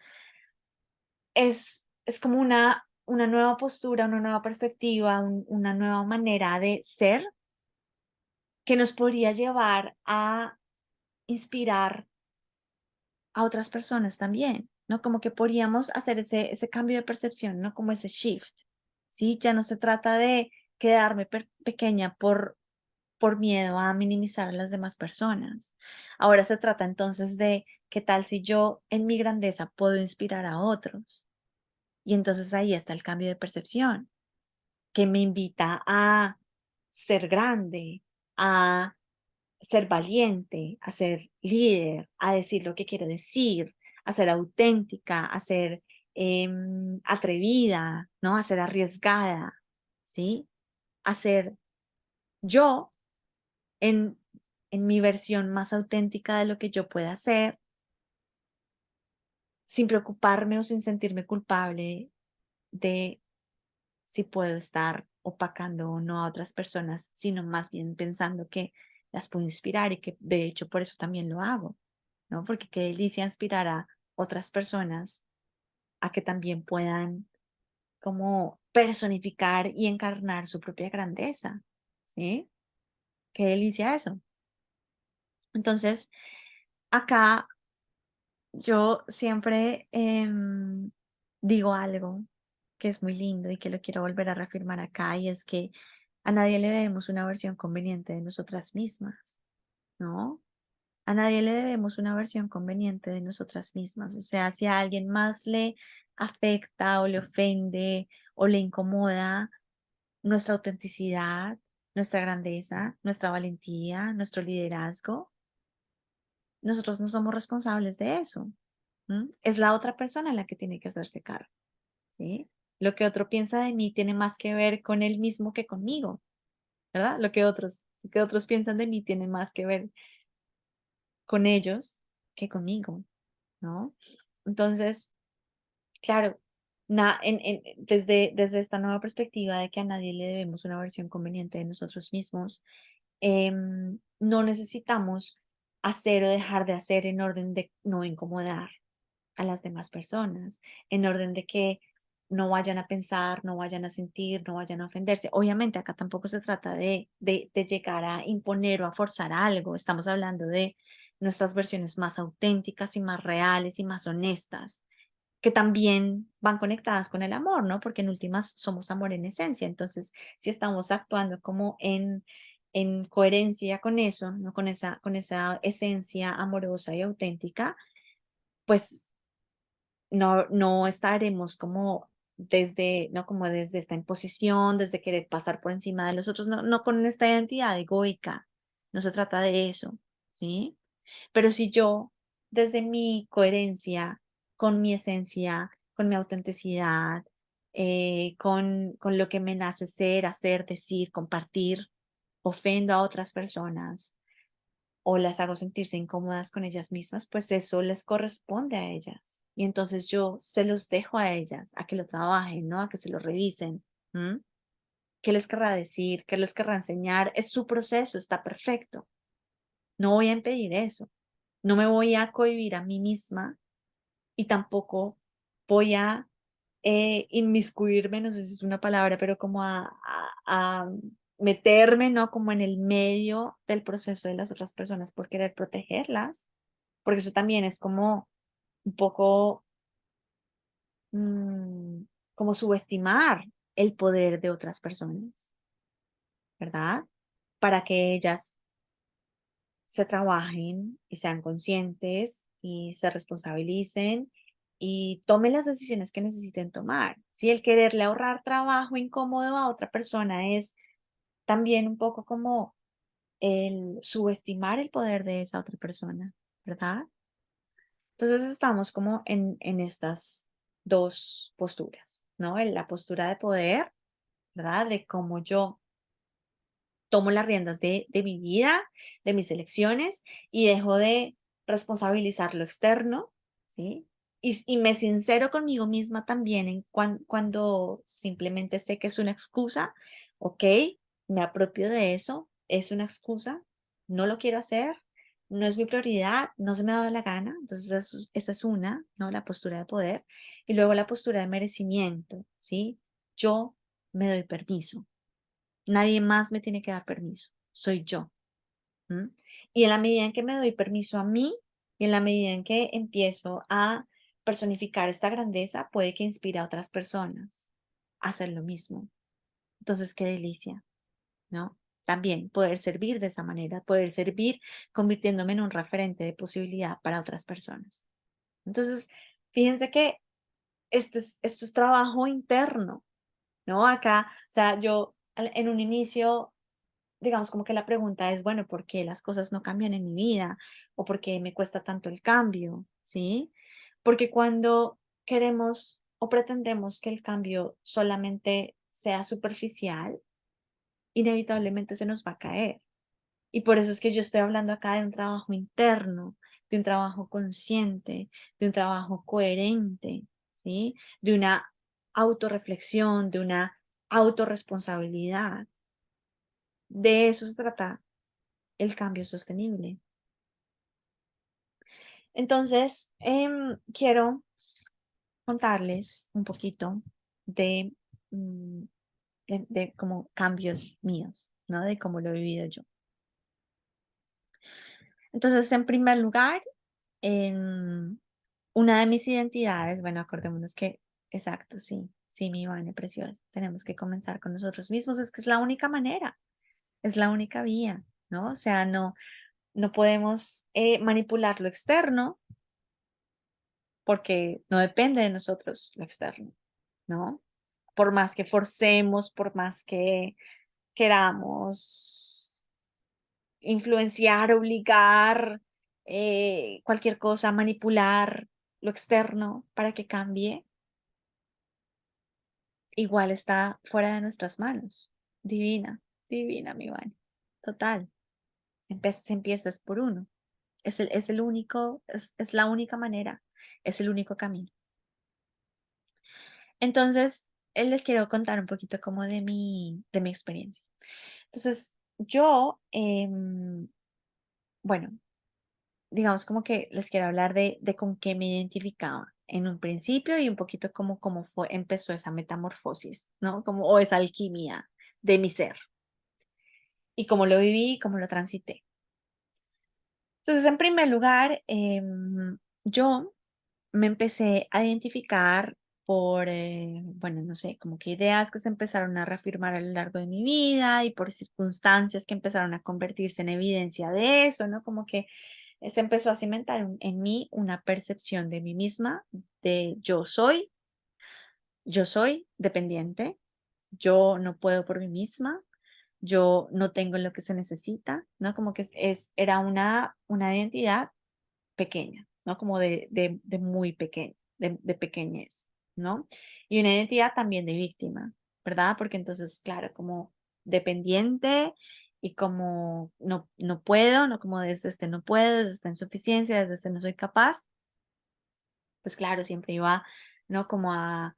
es como una nueva postura, una nueva perspectiva, una nueva manera de ser que nos podría llevar a inspirar a otras personas también, ¿no? Como que podríamos hacer ese cambio de percepción, ¿no? Como ese shift, ¿sí? Ya no se trata de quedarme pequeña por miedo a minimizar a las demás personas. Ahora se trata entonces de qué tal si yo en mi grandeza puedo inspirar a otros. Y entonces ahí está el cambio de percepción, que me invita a ser grande, a ser valiente, a ser líder, a decir lo que quiero decir, a ser auténtica, a ser atrevida, ¿no? A ser arriesgada, ¿sí? A ser yo en, en mi versión más auténtica de lo que yo pueda hacer, sin preocuparme o sin sentirme culpable de si puedo estar opacando o no a otras personas, sino más bien pensando que las puedo inspirar y que de hecho por eso también lo hago, ¿no? Porque qué delicia inspirar a otras personas a que también puedan como personificar y encarnar su propia grandeza, ¿sí? Qué delicia eso. Entonces, acá yo siempre digo algo que es muy lindo y que lo quiero volver a reafirmar acá, y es que a nadie le debemos una versión conveniente de nosotras mismas, ¿no? A nadie le debemos una versión conveniente de nosotras mismas. O sea, si a alguien más le afecta o le ofende o le incomoda nuestra autenticidad, nuestra grandeza, nuestra valentía, nuestro liderazgo, nosotros no somos responsables de eso. Es la otra persona la que tiene que hacerse cargo, ¿sí? Lo que otro piensa de mí tiene más que ver con él mismo que conmigo, ¿verdad? Lo que otros piensan de mí tiene más que ver con ellos que conmigo, ¿no? Entonces, claro, desde esta nueva perspectiva de que a nadie le debemos una versión conveniente de nosotros mismos, no necesitamos hacer o dejar de hacer en orden de no incomodar a las demás personas, en orden de que no vayan a pensar, no vayan a sentir, no vayan a ofenderse. Obviamente acá tampoco se trata de llegar a imponer o a forzar algo, estamos hablando de nuestras versiones más auténticas y más reales y más honestas, que también van conectadas con el amor, ¿no? Porque en últimas somos amor en esencia. Entonces, si estamos actuando como en coherencia con eso, ¿no? Con esa esencia amorosa y auténtica, pues no estaremos como ¿no? Como desde esta imposición, desde querer pasar por encima de los otros, no con esta identidad egoica. No se trata de eso, ¿sí? Pero si yo, desde mi coherencia, con mi esencia, con mi autenticidad, con lo que me nace ser, hacer, decir, compartir, ofendo a otras personas o las hago sentirse incómodas con ellas mismas, pues eso les corresponde a ellas. Y entonces yo se los dejo a ellas, a que lo trabajen, ¿no? A que se lo revisen. ¿M? ¿Qué les querrá decir? ¿Qué les querrá enseñar? Es su proceso, está perfecto. No voy a impedir eso. No me voy a cohibir a mí misma y tampoco voy a inmiscuirme, no sé si es una palabra, pero como a meterme, ¿no? Como en el medio del proceso de las otras personas por querer protegerlas, porque eso también es como un poco mm, como subestimar el poder de otras personas, ¿verdad? Para que ellas se trabajen y sean conscientes y se responsabilicen y tomen las decisiones que necesiten tomar. Si el quererle ahorrar trabajo incómodo a otra persona es también un poco como el subestimar el poder de esa otra persona, ¿verdad? Entonces estamos como en estas dos posturas, ¿no? En la postura de poder, ¿verdad? De cómo yo tomo las riendas de mi vida, de mis elecciones y dejo de responsabilizar lo externo, ¿sí? Y me sincero conmigo misma también en cuando simplemente sé que es una excusa, ok, me apropio de eso, es una excusa, no lo quiero hacer, no es mi prioridad, no se me ha dado la gana, entonces esa es una, ¿no? La postura de poder. Y luego la postura de merecimiento, ¿sí? yo me doy permiso. Nadie más me tiene que dar permiso, soy yo. ¿M? Y en la medida en que me doy permiso a mí, y en la medida en que empiezo a personificar esta grandeza, puede que inspire a otras personas a hacer lo mismo. Entonces, qué delicia, ¿no? También poder servir de esa manera, poder servir convirtiéndome en un referente de posibilidad para otras personas. Entonces, fíjense que esto es trabajo interno, ¿no? Acá, o sea, yo en un inicio, digamos, como que la pregunta es, bueno, ¿por qué las cosas no cambian en mi vida? ¿O por qué me cuesta tanto el cambio? ¿Sí? Porque cuando queremos o pretendemos que el cambio solamente sea superficial, inevitablemente se nos va a caer. Y por eso es que yo estoy hablando acá de un trabajo interno, de un trabajo consciente, de un trabajo coherente, ¿sí? De una autorreflexión, de una autorresponsabilidad. De eso se trata el cambio sostenible. Entonces, quiero contarles un poquito de, mm, de como cambios míos, ¿no? De cómo lo he vivido yo. Entonces, en primer lugar, en una de mis identidades, bueno, acordémonos que, exacto, sí, sí, mi Ivane preciosa, tenemos que comenzar con nosotros mismos, es que es la única manera, es la única vía, ¿no? O sea, no podemos manipular lo externo porque no depende de nosotros lo externo, ¿no? Por más que forcemos, por más que queramos influenciar, obligar, cualquier cosa, manipular lo externo para que cambie, igual está fuera de nuestras manos. Divina, divina, mi Vani. Total. Se empieza es por uno. Es el único, es la única manera, es el único camino. Entonces, les quiero contar un poquito como de mi experiencia. Entonces, yo, bueno, digamos como que les quiero hablar de con qué me identificaba en un principio y un poquito como cómo fue, empezó esa metamorfosis, ¿no? Como, o esa alquimia de mi ser y cómo lo viví y cómo lo transité. Entonces, en primer lugar, yo me empecé a identificar por, bueno, no sé, como que ideas que se empezaron a reafirmar a lo largo de mi vida y por circunstancias que empezaron a convertirse en evidencia de eso, ¿no? Como que se empezó a cimentar en mí una percepción de mí misma, de yo soy dependiente, yo no puedo por mí misma, yo no tengo lo que se necesita, ¿no? Como que era una identidad pequeña, ¿no? Como de muy pequeño, de pequeñez, ¿no? Y una identidad también de víctima, ¿verdad? Porque entonces, claro, como dependiente y como no puedo, no como desde este no puedo, desde esta insuficiencia, desde este no soy capaz, pues claro, siempre iba, ¿no? Como a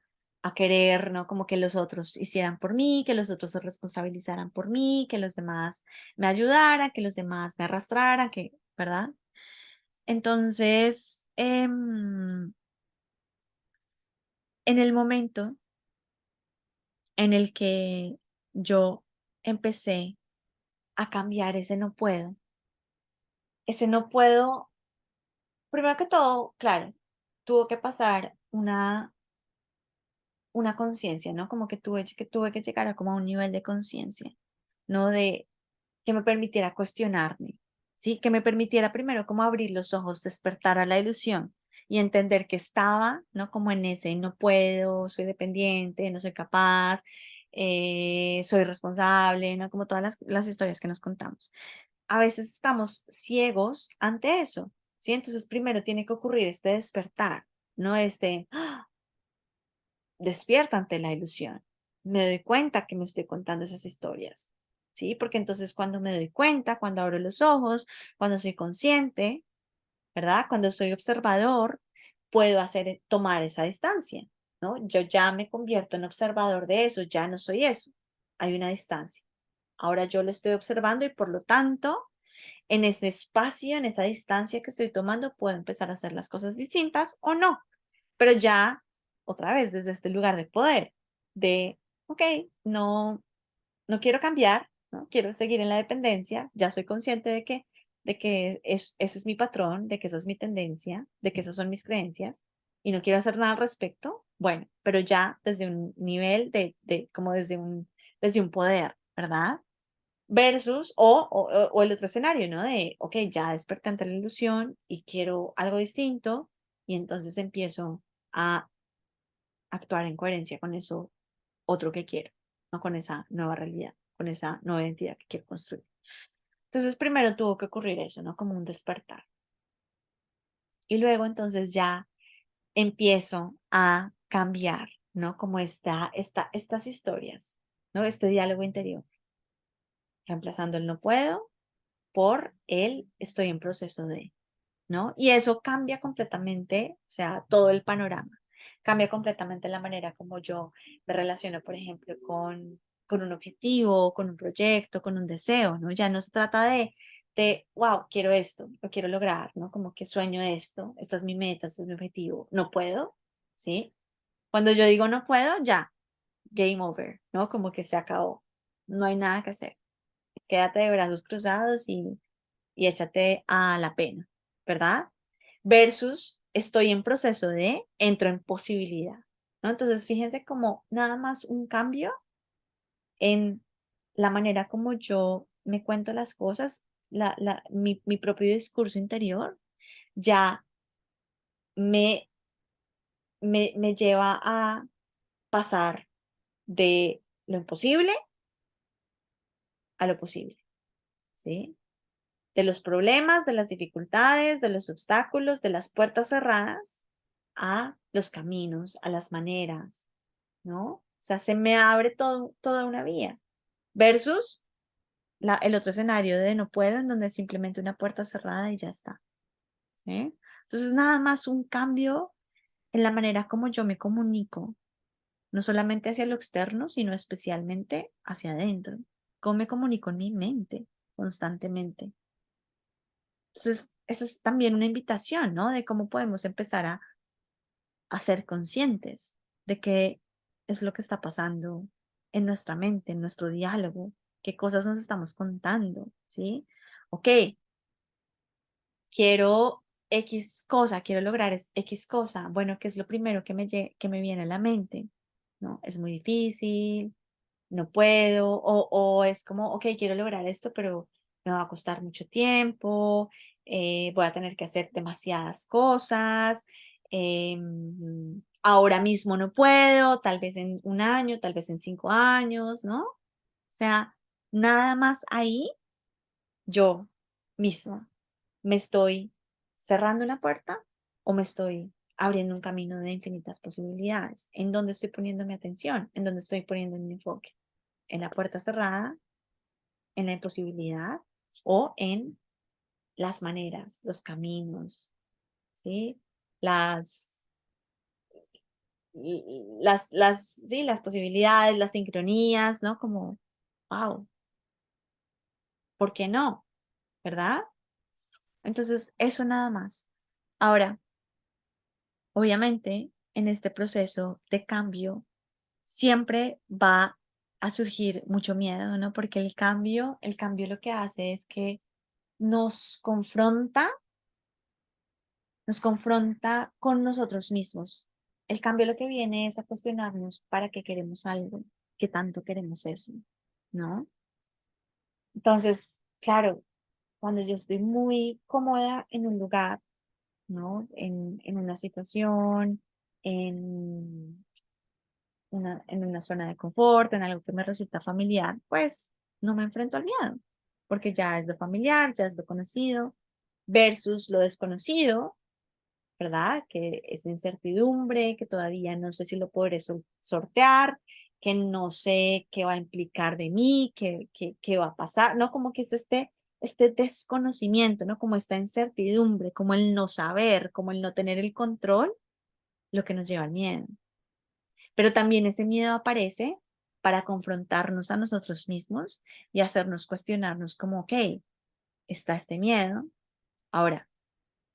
querer, ¿no? Como que los otros hicieran por mí, que los otros se responsabilizaran por mí, que los demás me ayudaran, que los demás me arrastraran, que, ¿verdad? Entonces, en el momento en el que yo empecé a cambiar ese no puedo, primero que todo, claro, tuvo que pasar una conciencia, ¿no? Como que tuve que llegar a como a un nivel de conciencia, ¿no? De que me permitiera cuestionarme, ¿sí? Que me permitiera primero como abrir los ojos, despertar a la ilusión y entender que estaba, ¿no? Como en ese no puedo, soy dependiente, no soy capaz, soy responsable, ¿no? Como todas las historias que nos contamos. A veces estamos ciegos ante eso, ¿sí? Entonces primero tiene que ocurrir este despertar, ¿no? Este, despierta ante la ilusión. Me doy cuenta que me estoy contando esas historias, ¿sí? Porque entonces cuando me doy cuenta, cuando abro los ojos, cuando soy consciente, ¿verdad? Cuando soy observador, puedo tomar esa distancia, ¿no? Yo ya me convierto en observador de eso, ya no soy eso. Hay una distancia. Ahora yo lo estoy observando y por lo tanto, en ese espacio, en esa distancia que estoy tomando, puedo empezar a hacer las cosas distintas o no, pero ya otra vez desde este lugar de poder, de ok, no, no quiero cambiar, ¿no? Quiero seguir en la dependencia, ya soy consciente de que ese es mi patrón, de que esa es mi tendencia, de que esas son mis creencias y no quiero hacer nada al respecto, bueno, pero ya desde un nivel como desde un poder, ¿verdad? Versus, o el otro escenario, ¿no? De, ok, ya desperté ante la ilusión y quiero algo distinto y entonces empiezo a actuar en coherencia con eso otro que quiero, no con esa nueva realidad, con esa nueva identidad que quiero construir. Entonces, primero tuvo que ocurrir eso, ¿no? Como un despertar. Y luego entonces ya empiezo a cambiar, ¿no? Como estas historias, ¿no? Este diálogo interior, reemplazando el no puedo por el estoy en proceso de, ¿no? Y eso cambia completamente, o sea, todo el panorama. Cambia completamente la manera como yo me relaciono, por ejemplo, con un objetivo, con un proyecto, con un deseo, ¿no? Ya no se trata wow, quiero esto, lo quiero lograr, ¿no? Como que sueño esto, esta es mi meta, este es mi objetivo, no puedo, ¿sí? Cuando yo digo no puedo, ya, game over, ¿no? Como que se acabó, no hay nada que hacer. Quédate de brazos cruzados y échate a la pena, ¿verdad? Versus estoy en proceso de, entro en posibilidad, ¿no? Entonces, fíjense como nada más un cambio en la manera como yo me cuento las cosas, mi propio discurso interior ya me, me lleva a pasar de lo imposible a lo posible, ¿sí? De los problemas, de las dificultades, de los obstáculos, de las puertas cerradas, a los caminos, a las maneras, ¿no? O sea, se me abre toda una vía. Versus el otro escenario de no puedo, en donde es simplemente una puerta cerrada y ya está, ¿sí? Entonces, nada más un cambio en la manera como yo me comunico, no solamente hacia lo externo, sino especialmente hacia adentro. Cómo me comunico en mi mente constantemente. Entonces, esa es también una invitación, ¿no? De cómo podemos empezar a ser conscientes de qué es lo que está pasando en nuestra mente, en nuestro diálogo, qué cosas nos estamos contando, ¿sí? Ok, quiero X cosa, quiero lograr X cosa. Bueno, ¿qué es lo primero que me viene a la mente? ¿No? Es muy difícil, no puedo, o es como, ok, quiero lograr esto, pero me va a costar mucho tiempo, voy a tener que hacer demasiadas cosas, ahora mismo no puedo, tal vez en un año, tal vez en 5 años, ¿no? O sea, nada más ahí yo misma me estoy cerrando una puerta o me estoy abriendo un camino de infinitas posibilidades. ¿En dónde estoy poniendo mi atención? ¿En dónde estoy poniendo mi enfoque? ¿En la puerta cerrada, en la imposibilidad o en las maneras, los caminos, ¿sí? Las, sí, las posibilidades, las sincronías, ¿no? Como, wow, ¿por qué no? ¿Verdad? Entonces, eso nada más. Ahora, obviamente, en este proceso de cambio, siempre va a surgir mucho miedo, ¿no? Porque el cambio lo que hace es que nos confronta con nosotros mismos. El cambio lo que viene es a cuestionarnos para qué queremos algo, qué tanto queremos eso, ¿no? Entonces, claro, cuando yo estoy muy cómoda en un lugar, ¿no? En una situación, en en una zona de confort, en algo que me resulta familiar, pues no me enfrento al miedo, porque ya es lo familiar, ya es lo conocido, versus lo desconocido, ¿verdad? Que es incertidumbre, que todavía no sé si lo podré sortear, que no sé qué va a implicar de mí, qué va a pasar, ¿no? Como que es este desconocimiento, ¿no? Como esta incertidumbre, como el no saber, como el no tener el control, lo que nos lleva al miedo. Pero también ese miedo aparece para confrontarnos a nosotros mismos y hacernos cuestionarnos como, ok, está este miedo. Ahora,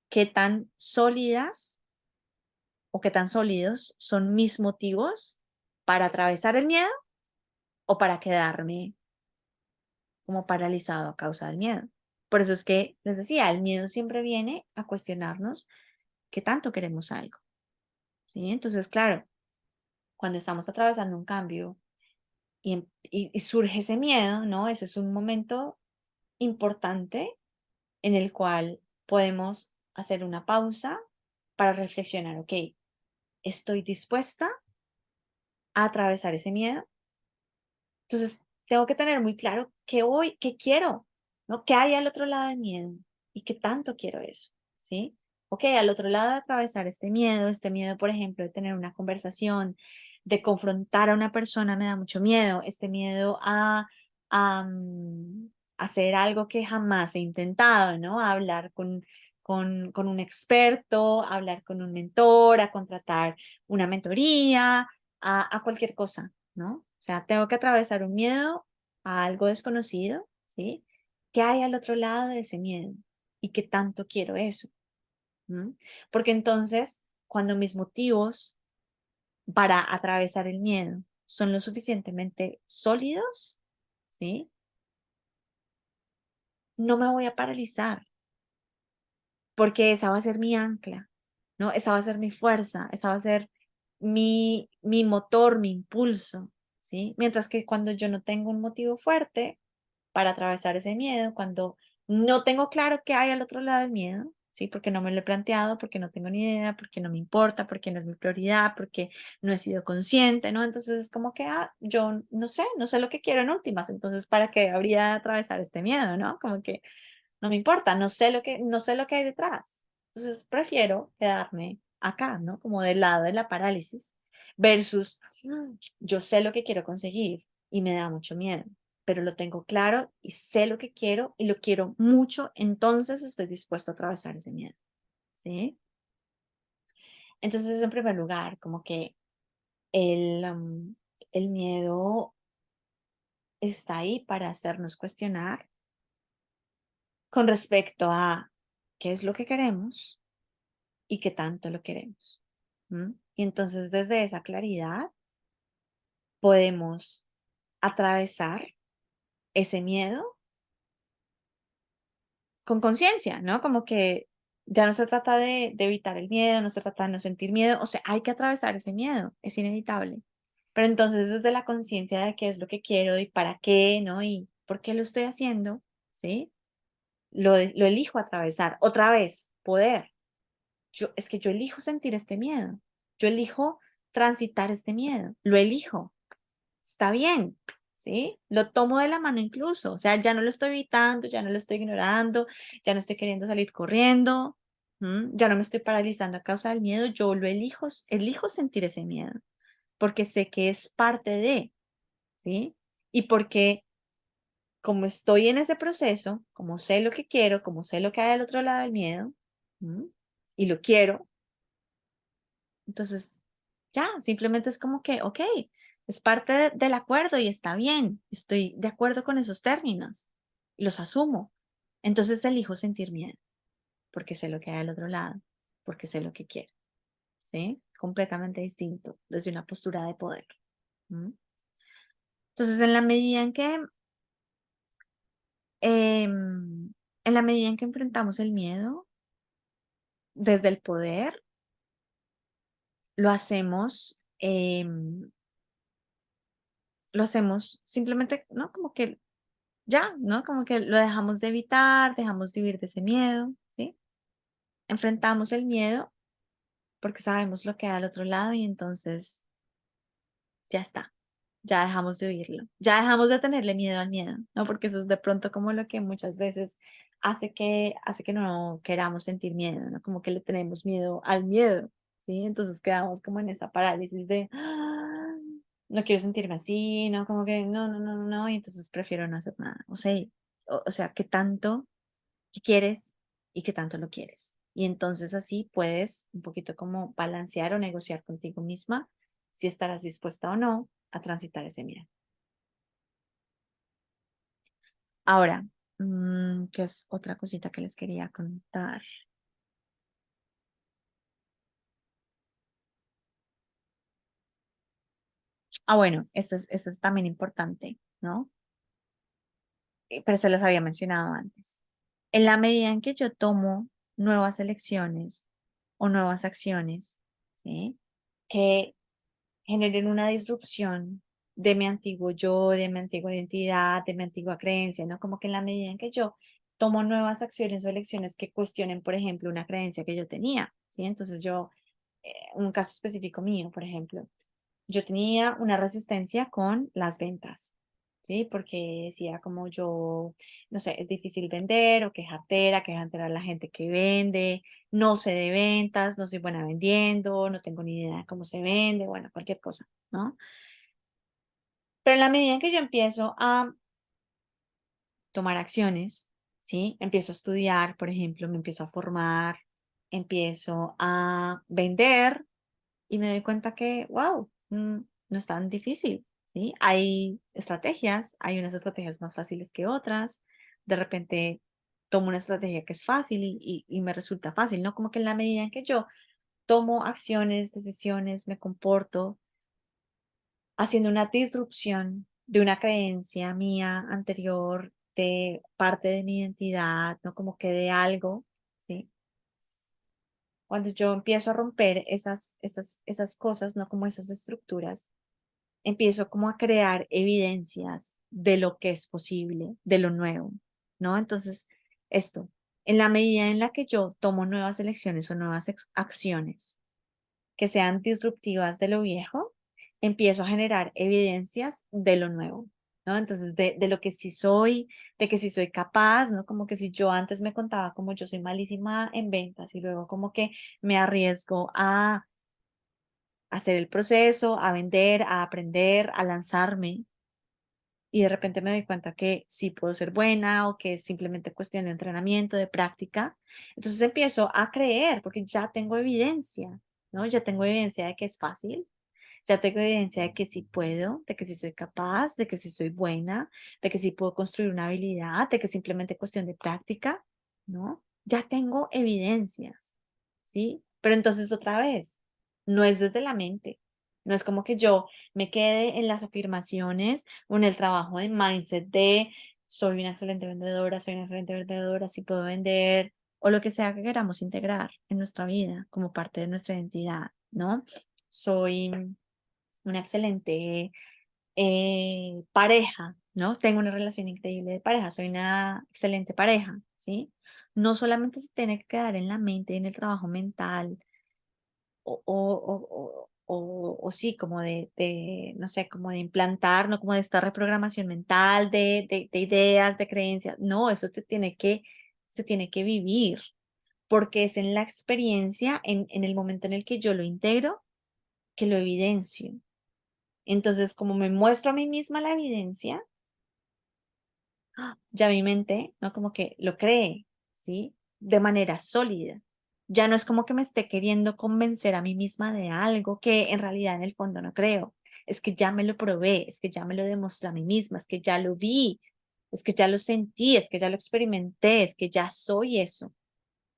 ¿qué tan sólidas o qué tan sólidos son mis motivos para atravesar el miedo o para quedarme como paralizado a causa del miedo. Por eso es que les decía, el miedo siempre viene a cuestionarnos qué tanto queremos algo, ¿sí? Entonces, claro, cuando estamos atravesando un cambio y surge ese miedo, ¿no? Ese es un momento importante en el cual podemos hacer una pausa para reflexionar, ok, ¿estoy dispuesta a atravesar ese miedo? Entonces, tengo que tener muy claro qué quiero, ¿no? ¿Qué hay al otro lado del miedo? ¿Y qué tanto quiero eso? ¿Sí? Ok, al otro lado de atravesar este miedo, por ejemplo, de tener una conversación, de confrontar a una persona, me da mucho miedo. Este miedo a hacer algo que jamás he intentado, ¿no? A hablar con un experto, a hablar con un mentor, a contratar una mentoría, a cualquier cosa, ¿no? O sea, tengo que atravesar un miedo a algo desconocido, ¿sí? ¿Qué hay al otro lado de ese miedo? ¿Y qué tanto quiero eso? ¿Mm? Porque entonces, cuando mis motivos para atravesar el miedo son lo suficientemente sólidos, ¿sí? No me voy a paralizar, porque esa va a ser mi ancla, ¿no? Esa va a ser mi fuerza, esa va a ser mi motor, mi impulso, ¿sí? Mientras que cuando yo no tengo un motivo fuerte para atravesar ese miedo, cuando no tengo claro qué hay al otro lado del miedo, ¿sí? Porque no me lo he planteado, porque no tengo ni idea, porque no me importa, porque no es mi prioridad, porque no he sido consciente, ¿no? Entonces es como que, yo no sé lo que quiero en últimas, entonces ¿para qué habría de atravesar este miedo, no? Como que no me importa, no sé lo que hay detrás. Entonces prefiero quedarme acá, ¿no? Como del lado de la parálisis versus yo sé lo que quiero conseguir y me da mucho miedo, pero lo tengo claro y sé lo que quiero y lo quiero mucho, entonces estoy dispuesto a atravesar ese miedo, ¿sí? Entonces, eso en primer lugar, como que el miedo está ahí para hacernos cuestionar con respecto a qué es lo que queremos y qué tanto lo queremos. ¿M? Y entonces desde esa claridad podemos atravesar ese miedo con conciencia, ¿no? Como que ya no se trata de evitar el miedo, no se trata de no sentir miedo, o sea, hay que atravesar ese miedo, es inevitable. Pero entonces desde la conciencia de qué es lo que quiero y para qué, ¿no? Y por qué lo estoy haciendo, ¿sí? Lo elijo atravesar. Otra vez, poder. Es que yo elijo sentir este miedo. Yo elijo transitar este miedo. Lo elijo. Está bien, ¿sí? Lo tomo de la mano incluso. O sea, ya no lo estoy evitando, ya no lo estoy ignorando, ya no estoy queriendo salir corriendo, ya no me estoy paralizando a causa del miedo. Yo lo elijo, elijo sentir ese miedo porque sé que es parte de, ¿sí? Y porque como estoy en ese proceso, como sé lo que quiero, como sé lo que hay al otro lado del miedo, ¿m? Y lo quiero, entonces ya, simplemente es como que, ok, es parte del acuerdo y está bien, estoy de acuerdo con esos términos, los asumo. Entonces elijo sentir miedo, porque sé lo que hay al otro lado, porque sé lo que quiero, ¿sí? Completamente distinto, desde una postura de poder. ¿M? Entonces, en la medida en que enfrentamos el miedo desde el poder, lo hacemos, lo hacemos simplemente, ¿no? Como que ya, ¿no? Como que lo dejamos de evitar, dejamos de vivir de ese miedo, ¿sí? Enfrentamos el miedo porque sabemos lo que hay al otro lado y entonces ya está, ya dejamos de oírlo, ya dejamos de tenerle miedo al miedo, ¿no? Porque eso es de pronto como lo que muchas veces hace que no queramos sentir miedo, ¿no? Como que le tenemos miedo al miedo, ¿sí? Entonces quedamos como en esa parálisis de, no quiero sentirme así, ¿no? Como que no, y entonces prefiero no hacer nada. O sea, ¿qué tanto que quieres y qué tanto lo quieres? Y entonces así puedes un poquito como balancear o negociar contigo misma si estarás dispuesta o no a transitar ese miedo. Ahora, ¿qué es otra cosita que les quería contar? Bueno, esto es también importante, ¿no? Pero se los había mencionado antes. En la medida en que yo tomo nuevas elecciones o nuevas acciones, ¿sí? Que generen una disrupción de mi antiguo yo, de mi antigua identidad, de mi antigua creencia, ¿no? Como que en la medida en que yo tomo nuevas acciones o elecciones que cuestionen, por ejemplo, una creencia que yo tenía, ¿sí? Entonces yo, un caso específico mío, por ejemplo, yo tenía una resistencia con las ventas, ¿sí? Porque decía como yo, no sé, es difícil vender o que es jartera la gente que vende, no sé de ventas, no soy buena vendiendo, no tengo ni idea de cómo se vende, bueno, cualquier cosa, ¿no? Pero en la medida en que yo empiezo a tomar acciones, ¿sí? Empiezo a estudiar, por ejemplo, me empiezo a formar, empiezo a vender, y me doy cuenta que, wow, no es tan difícil, ¿sí? Hay unas estrategias más fáciles que otras. De repente tomo una estrategia que es fácil y me resulta fácil, ¿no? Como que en la medida en que yo tomo acciones, decisiones, me comporto haciendo una disrupción de una creencia mía anterior, de parte de mi identidad, ¿no? Como que de algo, ¿sí? Cuando yo empiezo a romper esas cosas, ¿no? Como esas estructuras, empiezo como a crear evidencias de lo que es posible, de lo nuevo, ¿no? Entonces, esto, en la medida en la que yo tomo nuevas elecciones o nuevas acciones que sean disruptivas de lo viejo, empiezo a generar evidencias de lo nuevo, ¿no? Entonces, de lo que sí soy, de que sí soy capaz, ¿no? Como que si yo antes me contaba como yo soy malísima en ventas y luego como que me arriesgo a hacer el proceso, a vender, a aprender, a lanzarme, y de repente me doy cuenta que sí puedo ser buena o que es simplemente cuestión de entrenamiento, de práctica. Entonces empiezo a creer porque ya tengo evidencia, ¿no? Ya tengo evidencia de que es fácil, ya tengo evidencia de que sí puedo, de que sí soy capaz, de que sí soy buena, de que sí puedo construir una habilidad, de que es simplemente cuestión de práctica, ¿no? Ya tengo evidencias, ¿sí? Pero entonces otra vez, no es desde la mente, no es como que yo me quede en las afirmaciones o en el trabajo de mindset de soy una excelente vendedora, sí puedo vender, o lo que sea que queramos integrar en nuestra vida como parte de nuestra identidad, ¿no? Soy una excelente pareja, ¿no? Tengo una relación increíble de pareja, soy una excelente pareja, ¿sí? No solamente se tiene que quedar en la mente y en el trabajo mental, o sí, como no sé, como de implantar, ¿no? Como de esta reprogramación mental de ideas, de creencias. No, eso se tiene que vivir, porque es en la experiencia, en el momento en el que yo lo integro, que lo evidencio. Entonces, como me muestro a mí misma la evidencia, ya mi mente, ¿no? Como que lo cree, ¿sí? De manera sólida. Ya no es como que me esté queriendo convencer a mí misma de algo que en realidad en el fondo no creo. Es que ya me lo probé, es que ya me lo demostré a mí misma, es que ya lo vi, es que ya lo sentí, es que ya lo experimenté, es que ya soy eso.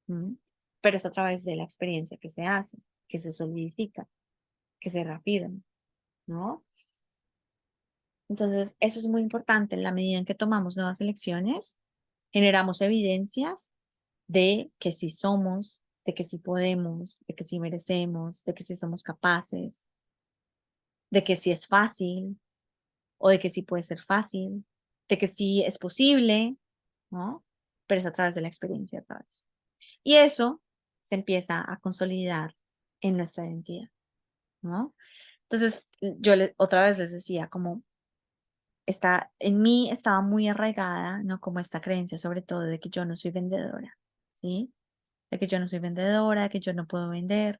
¿M? Pero es a través de la experiencia que se hace, que se solidifica, que se reafirma, ¿no? Entonces, eso es muy importante en la medida en que tomamos nuevas elecciones, generamos evidencias de que sí somos, de que sí podemos, de que sí merecemos, de que sí somos capaces, de que sí es fácil o de que sí puede ser fácil, de que sí es posible, ¿no? Pero es a través de la experiencia otra vez. Y eso se empieza a consolidar en nuestra identidad, ¿no? Entonces, otra vez les decía, como en mí estaba muy arraigada, ¿no? Como esta creencia, sobre todo, de que yo no soy vendedora, ¿sí? De que yo no soy vendedora, que yo no puedo vender.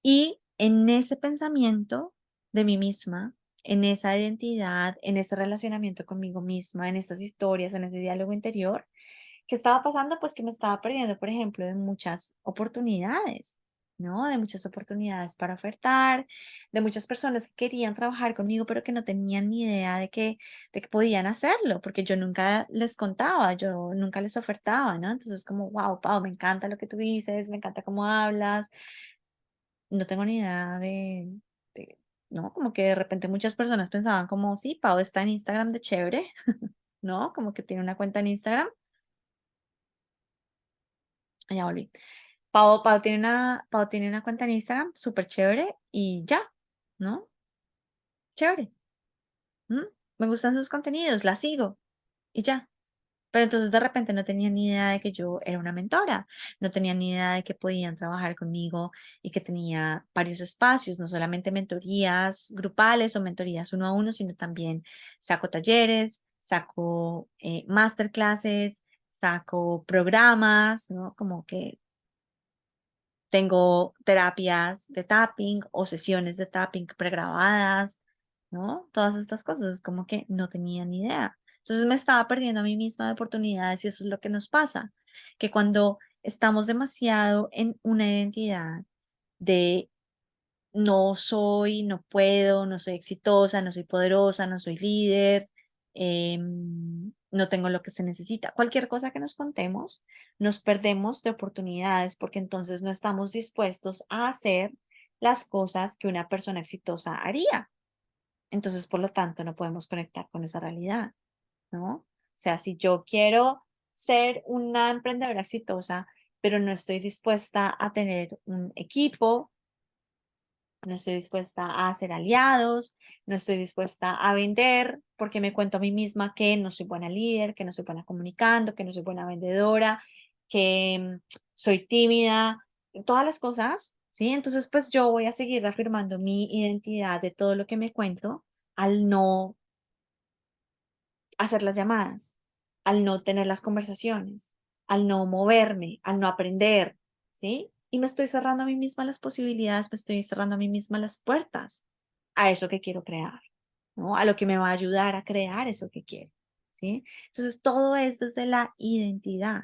Y en ese pensamiento de mí misma, en esa identidad, en ese relacionamiento conmigo misma, en esas historias, en ese diálogo interior, ¿qué estaba pasando? Pues que me estaba perdiendo, por ejemplo, de muchas oportunidades, ¿no? De muchas oportunidades para ofertar, de muchas personas que querían trabajar conmigo, pero que no tenían ni idea de que podían hacerlo, porque yo nunca les contaba, yo nunca les ofertaba, ¿no? Entonces, como, wow, Pau, me encanta lo que tú dices, me encanta cómo hablas, no tengo ni idea ¿no? Como que de repente muchas personas pensaban como, sí, Pau está en Instagram de chévere, ¿no? Como que tiene una cuenta en Instagram. Ya volví. Pau tiene una cuenta en Instagram súper chévere y ya, ¿no? Chévere. ¿M? Me gustan sus contenidos, la sigo y ya. Pero entonces de repente no tenía ni idea de que yo era una mentora, no tenía ni idea de que podían trabajar conmigo y que tenía varios espacios, no solamente mentorías grupales o mentorías uno a uno, sino también saco talleres, saco masterclasses, saco programas, ¿no? Como que tengo terapias de tapping o sesiones de tapping pregrabadas, ¿no? Todas estas cosas, es como que no tenía ni idea. Entonces me estaba perdiendo a mí misma de oportunidades y eso es lo que nos pasa, que cuando estamos demasiado en una identidad de no soy, no puedo, no soy exitosa, no soy poderosa, no soy líder, no tengo lo que se necesita. Cualquier cosa que nos contemos, nos perdemos de oportunidades porque entonces no estamos dispuestos a hacer las cosas que una persona exitosa haría. Entonces, por lo tanto, no podemos conectar con esa realidad, ¿no? O sea, si yo quiero ser una emprendedora exitosa, pero no estoy dispuesta a tener un equipo, no estoy dispuesta a hacer aliados, no estoy dispuesta a vender porque me cuento a mí misma que no soy buena líder, que no soy buena comunicando, que no soy buena vendedora, que soy tímida, todas las cosas, ¿sí? Entonces, pues yo voy a seguir reafirmando mi identidad de todo lo que me cuento al no hacer las llamadas, al no tener las conversaciones, al no moverme, al no aprender, ¿sí? Y me estoy cerrando a mí misma las posibilidades, me estoy cerrando a mí misma las puertas a eso que quiero crear, ¿no? A lo que me va a ayudar a crear eso que quiero, ¿sí? Entonces, todo es desde la identidad,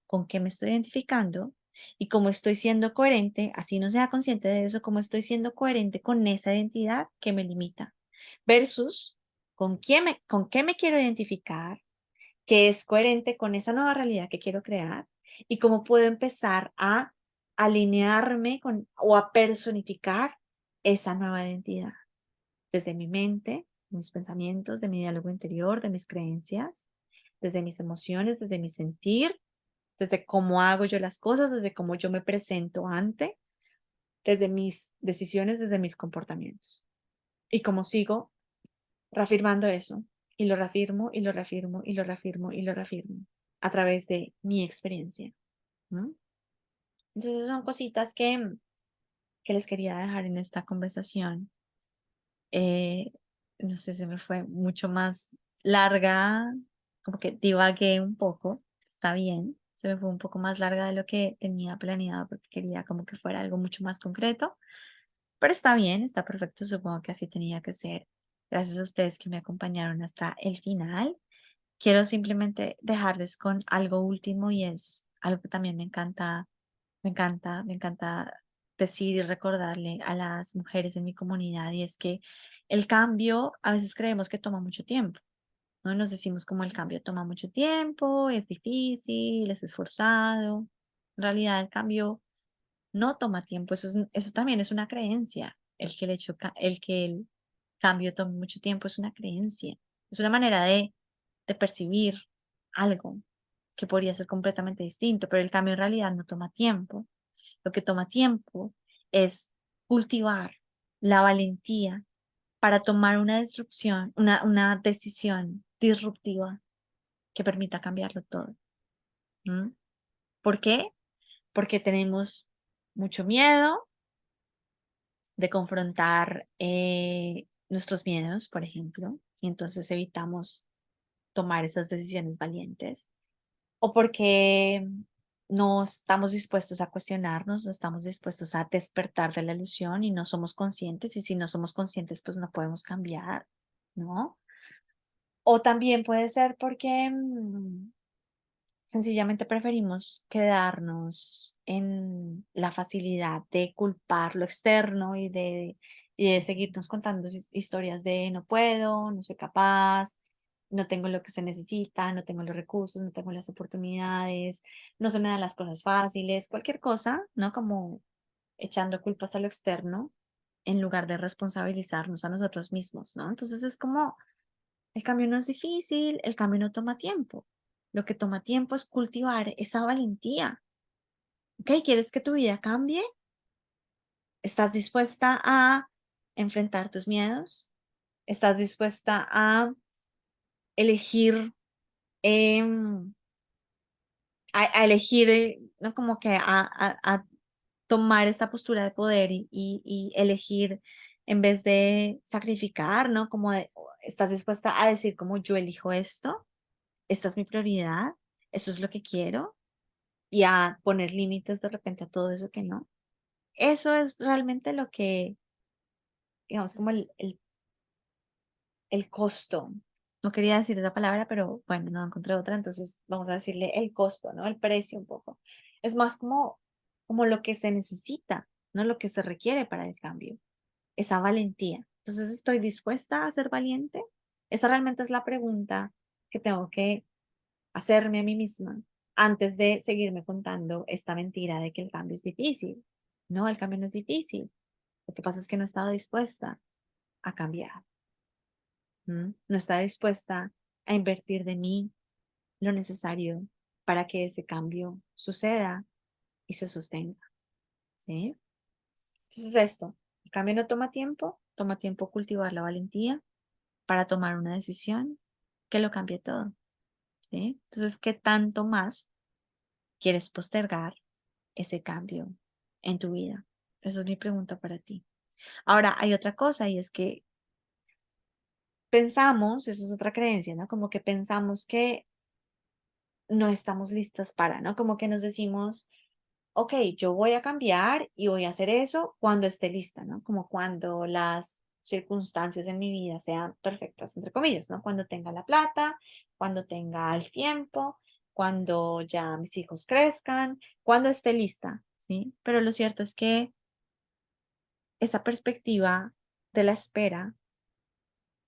con qué me estoy identificando y cómo estoy siendo coherente, así no sea consciente de eso, cómo estoy siendo coherente con esa identidad que me limita, versus con qué me quiero identificar, que es coherente con esa nueva realidad que quiero crear y cómo puedo empezar a alinearme con o a personificar esa nueva identidad desde mi mente, mis pensamientos, de mi diálogo interior, de mis creencias, desde mis emociones, desde mi sentir, desde cómo hago yo las cosas, desde cómo yo me presento ante, desde mis decisiones, desde mis comportamientos. Y cómo sigo reafirmando eso, y lo reafirmo, y lo reafirmo, y lo reafirmo, y lo reafirmo, a través de mi experiencia, ¿no? Entonces son cositas que les quería dejar en esta conversación. Eh, no sé, se me fue mucho más larga, como que divagué un poco, está bien, se me fue un poco más larga de lo que tenía planeado porque quería como que fuera algo mucho más concreto, pero está bien, está perfecto, supongo que así tenía que ser. Gracias a ustedes que me acompañaron hasta el final. Quiero simplemente dejarles con algo último y es algo que también me encanta decir y recordarle a las mujeres en mi comunidad y es que el cambio a veces creemos que toma mucho tiempo, ¿no? Nos decimos como el cambio toma mucho tiempo, es difícil, es esforzado. En realidad el cambio no toma tiempo, eso también es una creencia. El que el cambio tome mucho tiempo es una creencia, es una manera de percibir algo que podría ser completamente distinto, pero el cambio en realidad no toma tiempo. Lo que toma tiempo es cultivar la valentía para tomar una disrupción, una decisión disruptiva que permita cambiarlo todo. ¿M? ¿Por qué? Porque tenemos mucho miedo de confrontar nuestros miedos, por ejemplo, y entonces evitamos tomar esas decisiones valientes. O porque no estamos dispuestos a cuestionarnos, no estamos dispuestos a despertar de la ilusión y no somos conscientes, y si no somos conscientes, pues no podemos cambiar, ¿no? O también puede ser porque sencillamente preferimos quedarnos en la facilidad de culpar lo externo y de seguirnos contando historias de no puedo, no soy capaz, no tengo lo que se necesita, no tengo los recursos, no tengo las oportunidades, no se me dan las cosas fáciles, cualquier cosa, ¿no? Como echando culpas a lo externo en lugar de responsabilizarnos a nosotros mismos, ¿no? Entonces es como, el cambio no es difícil, el cambio no toma tiempo. Lo que toma tiempo es cultivar esa valentía. ¿Ok? ¿Quieres que tu vida cambie? ¿Estás dispuesta a enfrentar tus miedos? ¿Estás dispuesta a elegir, em, a elegir, ¿no? Como que a tomar esta postura de poder y elegir en vez de sacrificar, ¿no? Como estás dispuesta a decir como yo elijo esto, esta es mi prioridad, eso es lo que quiero, y a poner límites de repente a todo eso que no. Eso es realmente lo que, digamos, como el costo. No quería decir esa palabra, pero bueno, no encontré otra, entonces vamos a decirle el costo, ¿no? El precio un poco. Es más como lo que se necesita, no lo que se requiere para el cambio, esa valentía. Entonces, ¿estoy dispuesta a ser valiente? Esa realmente es la pregunta que tengo que hacerme a mí misma antes de seguirme contando esta mentira de que el cambio es difícil. No, el cambio no es difícil. Lo que pasa es que no he estado dispuesta a cambiar. No está dispuesta a invertir de mí lo necesario para que ese cambio suceda y se sostenga, ¿sí? Entonces esto, el cambio no toma tiempo cultivar la valentía para tomar una decisión que lo cambie todo, ¿sí? Entonces, ¿qué tanto más quieres postergar ese cambio en tu vida? Esa es mi pregunta para ti. Ahora, hay otra cosa y es que pensamos, esa es otra creencia, ¿no? Como que pensamos que no estamos listas para, ¿no? Como que nos decimos, ok, yo voy a cambiar y voy a hacer eso cuando esté lista, ¿no? Como cuando las circunstancias en mi vida sean perfectas, entre comillas, ¿no? Cuando tenga la plata, cuando tenga el tiempo, cuando ya mis hijos crezcan, cuando esté lista, ¿sí? Pero lo cierto es que esa perspectiva de la espera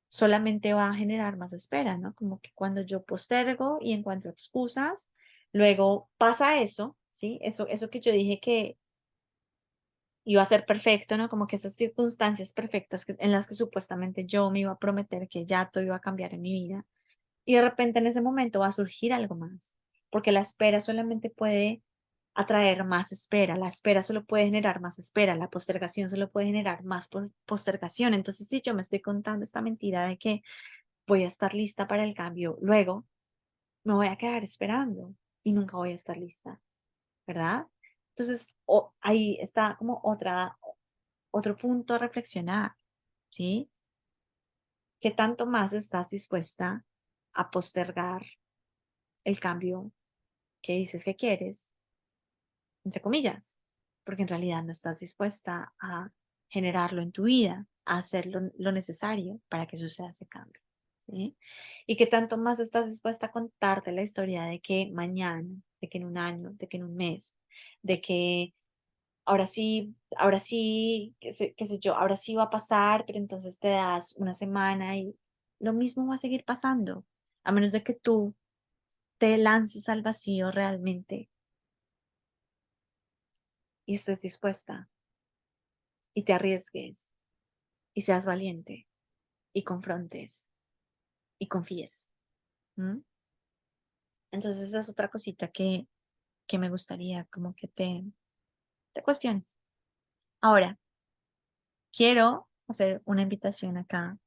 solamente va a generar más espera, ¿no? Como que cuando yo postergo y encuentro excusas, luego pasa eso, ¿sí? Eso que yo dije que iba a ser perfecto, ¿no? Como que esas circunstancias perfectas en las que supuestamente yo me iba a prometer que ya todo iba a cambiar en mi vida. Y de repente en ese momento va a surgir algo más, porque la espera solamente puede atraer más espera, la espera solo puede generar más espera, la postergación solo puede generar más postergación. Entonces, si yo me estoy contando esta mentira de que voy a estar lista para el cambio, luego me voy a quedar esperando y nunca voy a estar lista, ¿verdad? Entonces, ahí está como otro punto a reflexionar, ¿sí? ¿Qué tanto más estás dispuesta a postergar el cambio que dices que quieres, entre comillas? Porque en realidad no estás dispuesta a generarlo en tu vida, a hacer lo necesario para que suceda ese cambio, ¿sí? Y qué tanto más estás dispuesta a contarte la historia de que mañana, de que en un año, de que en un mes, de que ahora sí, qué sé yo, ahora sí va a pasar, pero entonces te das una semana y lo mismo va a seguir pasando, a menos de que tú te lances al vacío realmente y estés dispuesta y te arriesgues y seas valiente y confrontes y confíes. ¿M? Entonces esa es otra cosita que me gustaría como que te cuestiones. Ahora, quiero hacer una invitación acá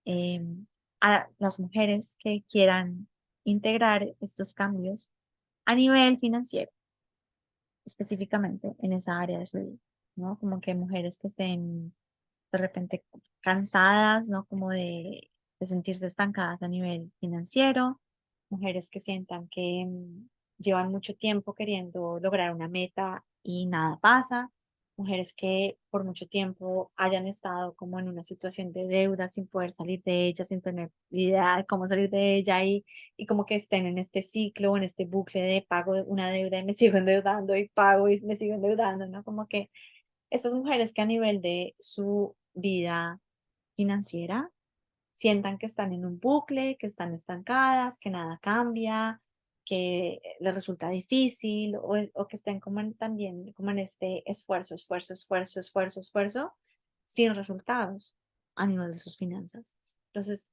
em, a las mujeres que quieran integrar estos cambios a nivel financiero, específicamente en esa área de su vida, ¿no? Como que mujeres que estén de repente cansadas, ¿no? Como de sentirse estancadas a nivel financiero, mujeres que sientan que llevan mucho tiempo queriendo lograr una meta y nada pasa, mujeres que por mucho tiempo hayan estado como en una situación de deuda sin poder salir de ella, sin tener idea de cómo salir de ella y como que estén en este ciclo, en este bucle de pago una deuda y me sigo endeudando y pago y me sigo endeudando, ¿no? Como que estas mujeres que a nivel de su vida financiera sientan que están en un bucle, que están estancadas, que nada cambia, que les resulta difícil o que estén como también como en este esfuerzo, esfuerzo, esfuerzo, esfuerzo, esfuerzo, sin resultados a nivel de sus finanzas. Entonces,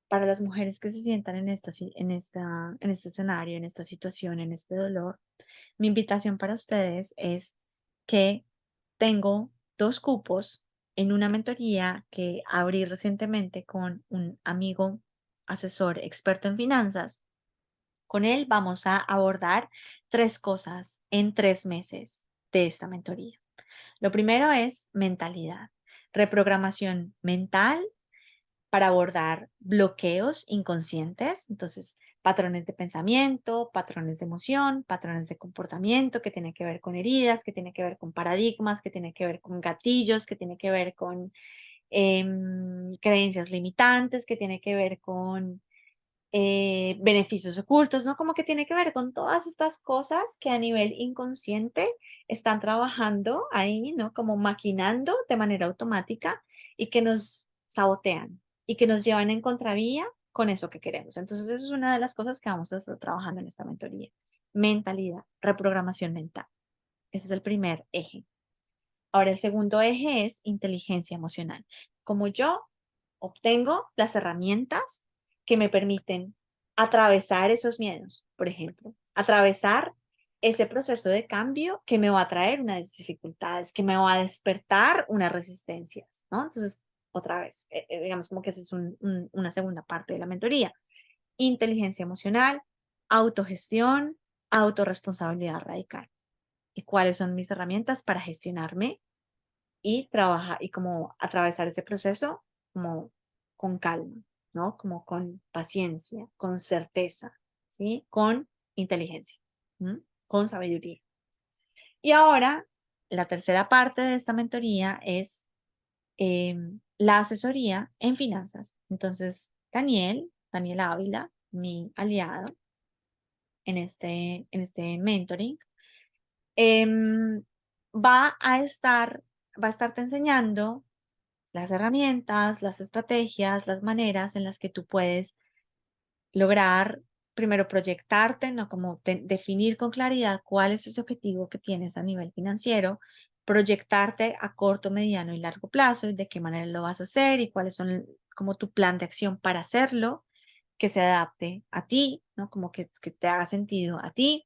para las mujeres que se sientan en este escenario, en esta situación, en este dolor, mi invitación para ustedes es que tengo 2 cupos en una mentoría que abrí recientemente con un amigo asesor experto en finanzas. Con él vamos a abordar 3 cosas en 3 meses de esta mentoría. Lo primero es mentalidad, reprogramación mental para abordar bloqueos inconscientes, entonces patrones de pensamiento, patrones de emoción, patrones de comportamiento que tiene que ver con heridas, que tiene que ver con paradigmas, que tiene que ver con gatillos, que tiene que ver con creencias limitantes, que tiene que ver con beneficios ocultos, ¿no? Como que tiene que ver con todas estas cosas que a nivel inconsciente están trabajando ahí, ¿no? Como maquinando de manera automática y que nos sabotean y que nos llevan en contravía con eso que queremos. Entonces, eso es una de las cosas que vamos a estar trabajando en esta mentoría. Mentalidad, reprogramación mental. Ese es el primer eje. Ahora, el segundo eje es inteligencia emocional. Como yo obtengo las herramientas que me permiten atravesar esos miedos, por ejemplo, atravesar ese proceso de cambio que me va a traer unas dificultades, que me va a despertar unas resistencias, ¿no? Entonces, otra vez, digamos como que esa es una segunda parte de la mentoría. Inteligencia emocional, autogestión, autorresponsabilidad radical. ¿Y cuáles son mis herramientas para gestionarme y trabajar y como atravesar ese proceso como con calma, ¿no? Como con paciencia, con certeza, ¿sí? Con inteligencia, ¿m? Con sabiduría. Y ahora, la tercera parte de esta mentoría es la asesoría en finanzas. Entonces, Daniel Ávila, mi aliado en este mentoring, em, va a estar, va a estarte enseñando las herramientas, las estrategias, las maneras en las que tú puedes lograr, primero proyectarte, ¿no? Como definir con claridad cuál es ese objetivo que tienes a nivel financiero, proyectarte a corto, mediano y largo plazo y de qué manera lo vas a hacer y cuáles son como tu plan de acción para hacerlo, que se adapte a ti, ¿no? Como que te haga sentido a ti.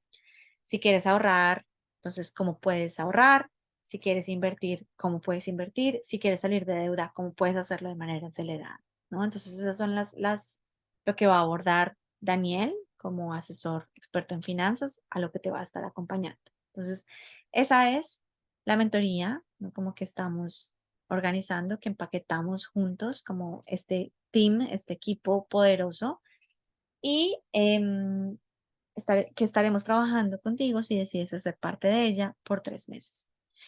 Si quieres ahorrar, entonces, ¿cómo puedes ahorrar? Si quieres invertir, ¿cómo puedes invertir? Si quieres salir de deuda, ¿cómo puedes hacerlo de manera acelerada? ¿No? Entonces, esas son lo que va a abordar Daniel como asesor experto en finanzas, a lo que te va a estar acompañando. Entonces, esa es la mentoría, ¿no? Como que estamos organizando, que empaquetamos juntos como este team, este equipo poderoso y que estaremos trabajando contigo si decides hacer parte de ella por 3 meses.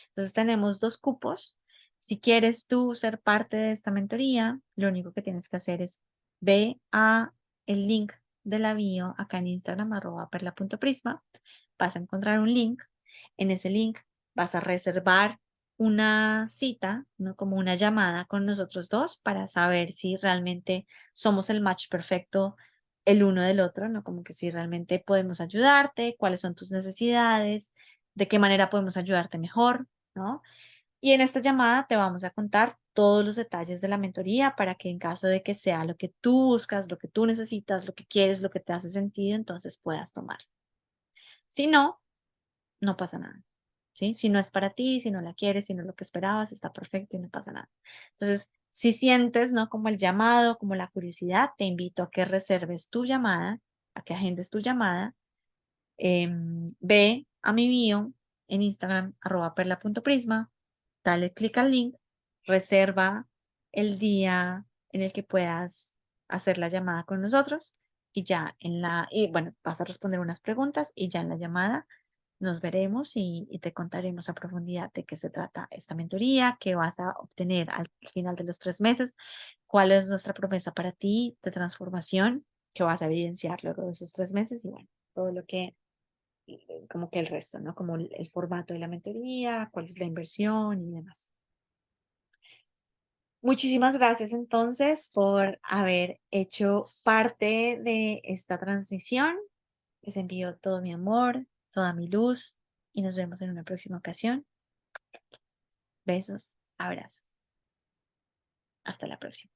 Entonces tenemos 2 cupos. Si quieres tú ser parte de esta mentoría, lo único que tienes que hacer es ve a el link de la bio acá en Instagram, @perla.prisma. Vas a encontrar un link. En ese link vas a reservar una cita, ¿no? Como una llamada con nosotros dos para saber si realmente somos el match perfecto el uno del otro, ¿no? Como que si realmente podemos ayudarte, cuáles son tus necesidades, de qué manera podemos ayudarte mejor, ¿no? Y en esta llamada te vamos a contar todos los detalles de la mentoría para que en caso de que sea lo que tú buscas, lo que tú necesitas, lo que quieres, lo que te hace sentido, entonces puedas tomar. Si no, no pasa nada. ¿Sí? Si no es para ti, si no la quieres, si no es lo que esperabas, está perfecto y no pasa nada. Entonces, si sientes, ¿no? Como el llamado, como la curiosidad, te invito a que reserves tu llamada, a que agendes tu llamada. Ve a mi bio en Instagram, @perla.prisma, dale clic al link, reserva el día en el que puedas hacer la llamada con nosotros y ya y bueno, vas a responder unas preguntas y ya en la llamada nos veremos y te contaremos a profundidad de qué se trata esta mentoría, qué vas a obtener al final de los 3 meses, cuál es nuestra promesa para ti de transformación que vas a evidenciar luego de esos 3 meses y bueno, todo lo que, como que el resto, ¿no? Como el formato de la mentoría, cuál es la inversión y demás. Muchísimas gracias entonces por haber hecho parte de esta transmisión. Les envío todo mi amor, toda mi luz y nos vemos en una próxima ocasión. Besos, abrazos. Hasta la próxima.